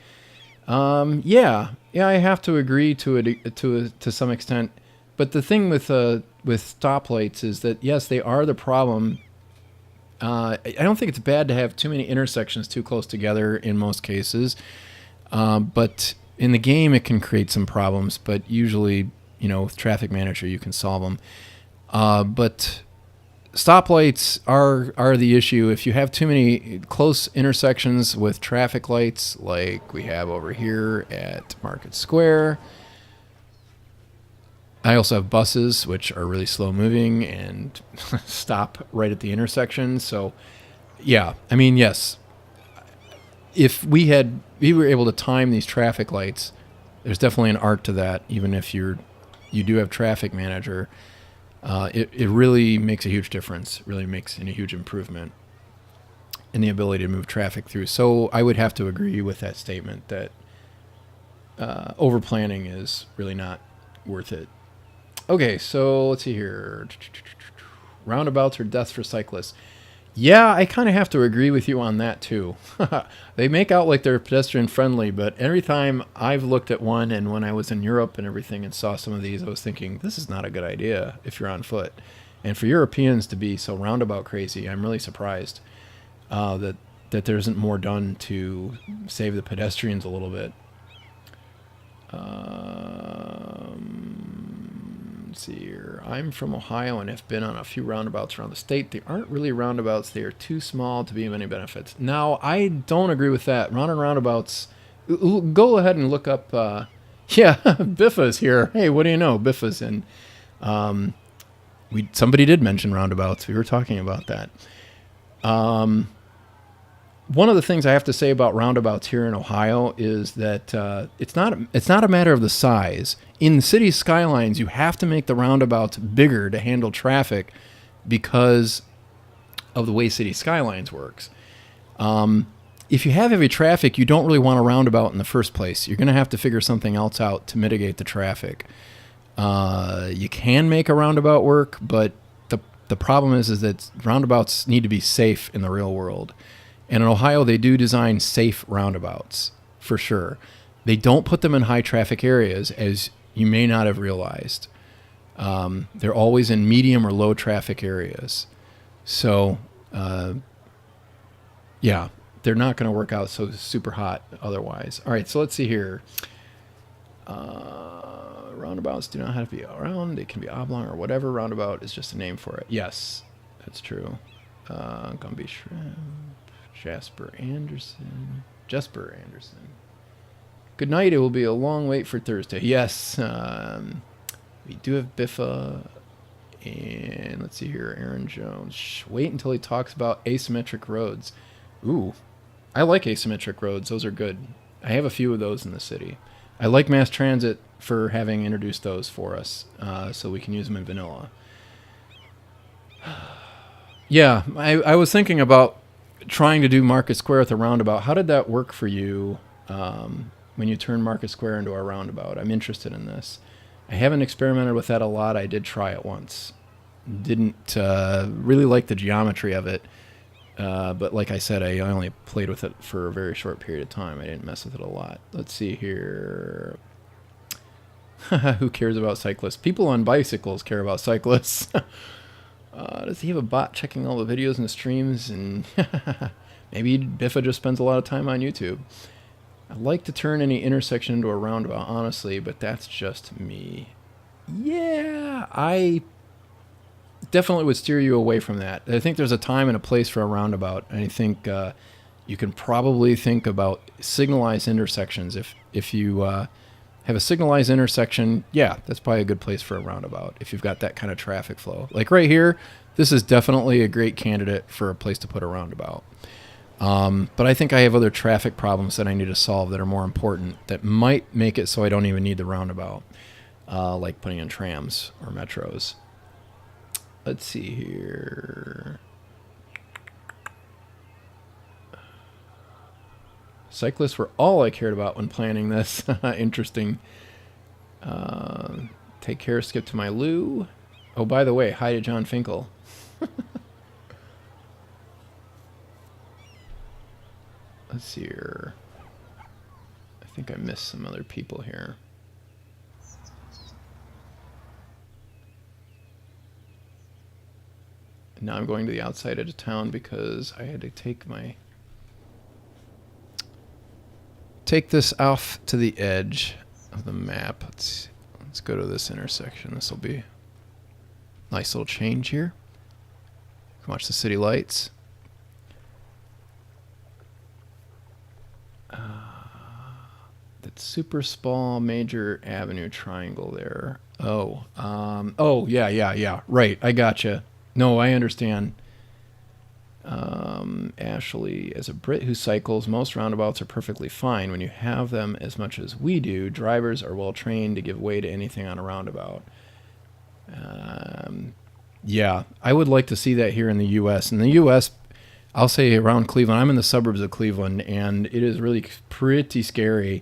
Yeah, I have to agree to some extent. But the thing with stoplights is that yes, they are the problem. I don't think it's bad to have too many intersections too close together in most cases. But in the game, it can create some problems. But usually, with Traffic Manager, you can solve them. But stoplights are the issue. If you have too many close intersections with traffic lights, like we have over here at Market Square. I also have buses, which are really slow moving and stop right at the intersection. So, yeah, yes. If we were able to time these traffic lights, there's definitely an art to that. Even if you do have Traffic Manager. It really makes a huge difference, really makes a huge improvement in the ability to move traffic through. So I would have to agree with that statement that over-planning is really not worth it. Okay, so let's see here. Roundabouts are death for cyclists. Yeah, I kind of have to agree with you on that too. They make out like they're pedestrian friendly, but every time I've looked at one, and when I was in Europe and everything and saw some of these, I was thinking, this is not a good idea if you're on foot. And for Europeans to be so roundabout crazy, I'm really surprised that there isn't more done to save the pedestrians a little bit. Let's see here. I'm from Ohio and have been on a few roundabouts around the state. They aren't really roundabouts. They are too small to be of any benefits. Now, I don't agree with that. Roundabouts, go ahead and look up, yeah, Biffa's here. Hey, what do you know? Biffa's in. Somebody did mention roundabouts. We were talking about that. One of the things I have to say about roundabouts here in Ohio is that it's not a matter of the size. In the city skylines, you have to make the roundabouts bigger to handle traffic because of the way city skylines works. If you have heavy traffic, you don't really want a roundabout in the first place. You're going to have to figure something else out to mitigate the traffic. You can make a roundabout work, but the problem is that roundabouts need to be safe in the real world. And in Ohio, they do design safe roundabouts, for sure. They don't put them in high traffic areas, as you may not have realized. They're always in medium or low traffic areas. So, yeah, they're not going to work out so super hot otherwise. All right, so let's see here. Roundabouts do not have to be round. They can be oblong or whatever. Roundabout is just a name for it. Yes, that's true. Gumby Shrimp. Jesper Anderson. Good night. It will be a long wait for Thursday. Yes, we do have Biffa. And let's see here, Aaron Jones. Wait until he talks about asymmetric roads. Ooh, I like asymmetric roads. Those are good. I have a few of those in the city. I like mass transit for having introduced those for us, so we can use them in vanilla. Yeah, I was thinking about trying to do Market Square with a roundabout. How did that work for you when you turn Market Square into a roundabout? I'm interested in this. I haven't experimented with that a lot. I did try it once. Didn't really like the geometry of it. But like I said, I only played with it for a very short period of time. I didn't mess with it a lot. Let's see here. Who cares about cyclists? People on bicycles care about cyclists. Does he have a bot checking all the videos and the streams? And maybe Biffa just spends a lot of time on YouTube. I'd like to turn any intersection into a roundabout, honestly, but that's just me. Yeah, I definitely would steer you away from that. I think there's a time and a place for a roundabout. And I think you can probably think about signalized intersections. If you have a signalized intersection, yeah, that's probably a good place for a roundabout if you've got that kind of traffic flow. Like right here, this is definitely a great candidate for a place to put a roundabout. But I think I have other traffic problems that I need to solve that are more important that might make it so I don't even need the roundabout, like putting in trams or metros. Let's see here. Cyclists were all I cared about when planning this. Interesting. Take care, skip to my loo. Oh, by the way, hi to John Finkel. Let's see here. I think I missed some other people here. Now I'm going to the outside edge of town because I had to take this off to the edge of the map. Let's go to this intersection. This will be a nice little change here. Watch the city lights. That super small major avenue triangle there. Oh, yeah. Right, I gotcha. No, I understand. Ashley, as a Brit who cycles, most roundabouts are perfectly fine. When you have them as much as we do, drivers are well trained to give way to anything on a roundabout. Yeah, I would like to see that here in the U.S. In the U.S., I'll say around Cleveland, I'm in the suburbs of Cleveland, and it is really pretty scary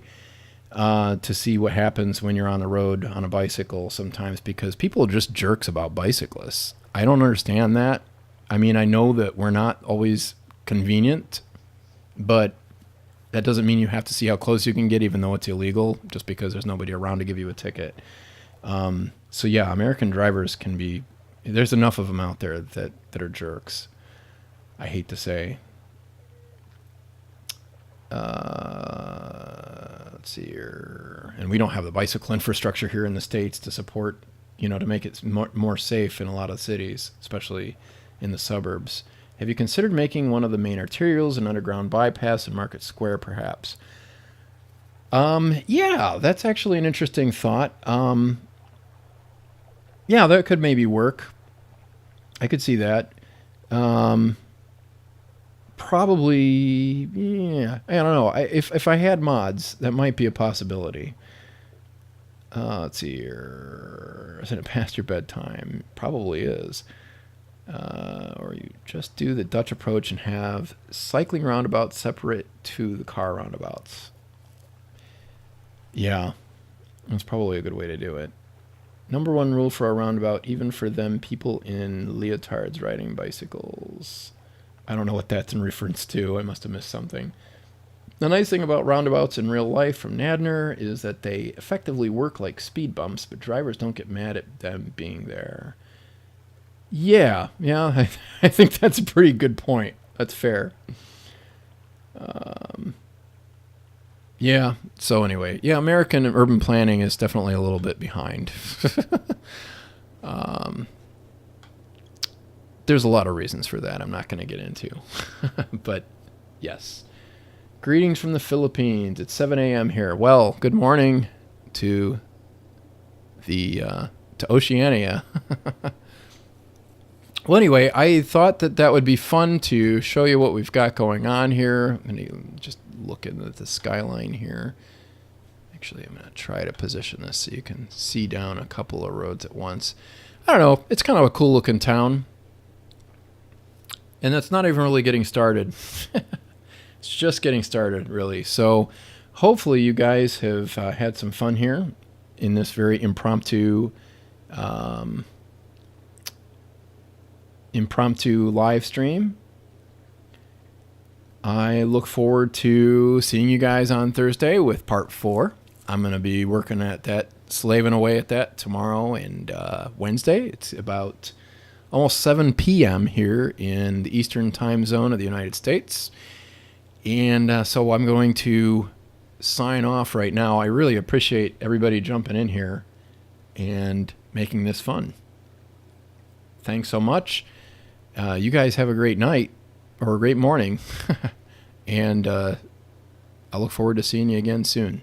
to see what happens when you're on the road on a bicycle sometimes, because people are just jerks about bicyclists. I don't understand that. I mean, I know that we're not always convenient, but that doesn't mean you have to see how close you can get, even though it's illegal, just because there's nobody around to give you a ticket. So yeah, American drivers can be, there's enough of them out there that are jerks. I hate to say. Let's see here. And we don't have the bicycle infrastructure here in the States to support to make it more safe in a lot of cities, especially in the suburbs. Have you considered making one of the main arterials an underground bypass in Market Square, perhaps? Yeah, that's actually an interesting thought. Yeah, that could maybe work. I could see that. Um, Probably, yeah. I don't know. If I had mods, that might be a possibility. Let's see here. Isn't it past your bedtime? Probably is. Or you just do the Dutch approach and have cycling roundabouts separate to the car roundabouts. Yeah, that's probably a good way to do it. Number one rule for a roundabout, even for them people in leotards riding bicycles. I don't know what that's in reference to. I must have missed something. The nice thing about roundabouts in real life from Nadner is that they effectively work like speed bumps, but drivers don't get mad at them being there. Yeah, I think that's a pretty good point. That's fair. Yeah, so anyway, yeah, American urban planning is definitely a little bit behind. um, there's a lot of reasons for that I'm not going to get into. But yes. Greetings from the Philippines. It's 7 a.m. here. Well, good morning to to Oceania. Well, anyway, I thought that would be fun to show you what we've got going on here. I'm going to just look at the skyline here. Actually, I'm going to try to position this so you can see down a couple of roads at once. I don't know. It's kind of a cool looking town. And that's not even really getting started. It's just getting started, really. So hopefully you guys have had some fun here in this very impromptu live stream. I look forward to seeing you guys on Thursday with part 4. I'm going to be working at that, slaving away at that tomorrow and Wednesday. It's about almost 7 p.m. here in the Eastern time zone of the United States. And so I'm going to sign off right now. I really appreciate everybody jumping in here and making this fun. Thanks so much. You guys have a great night or a great morning. And I look forward to seeing you again soon.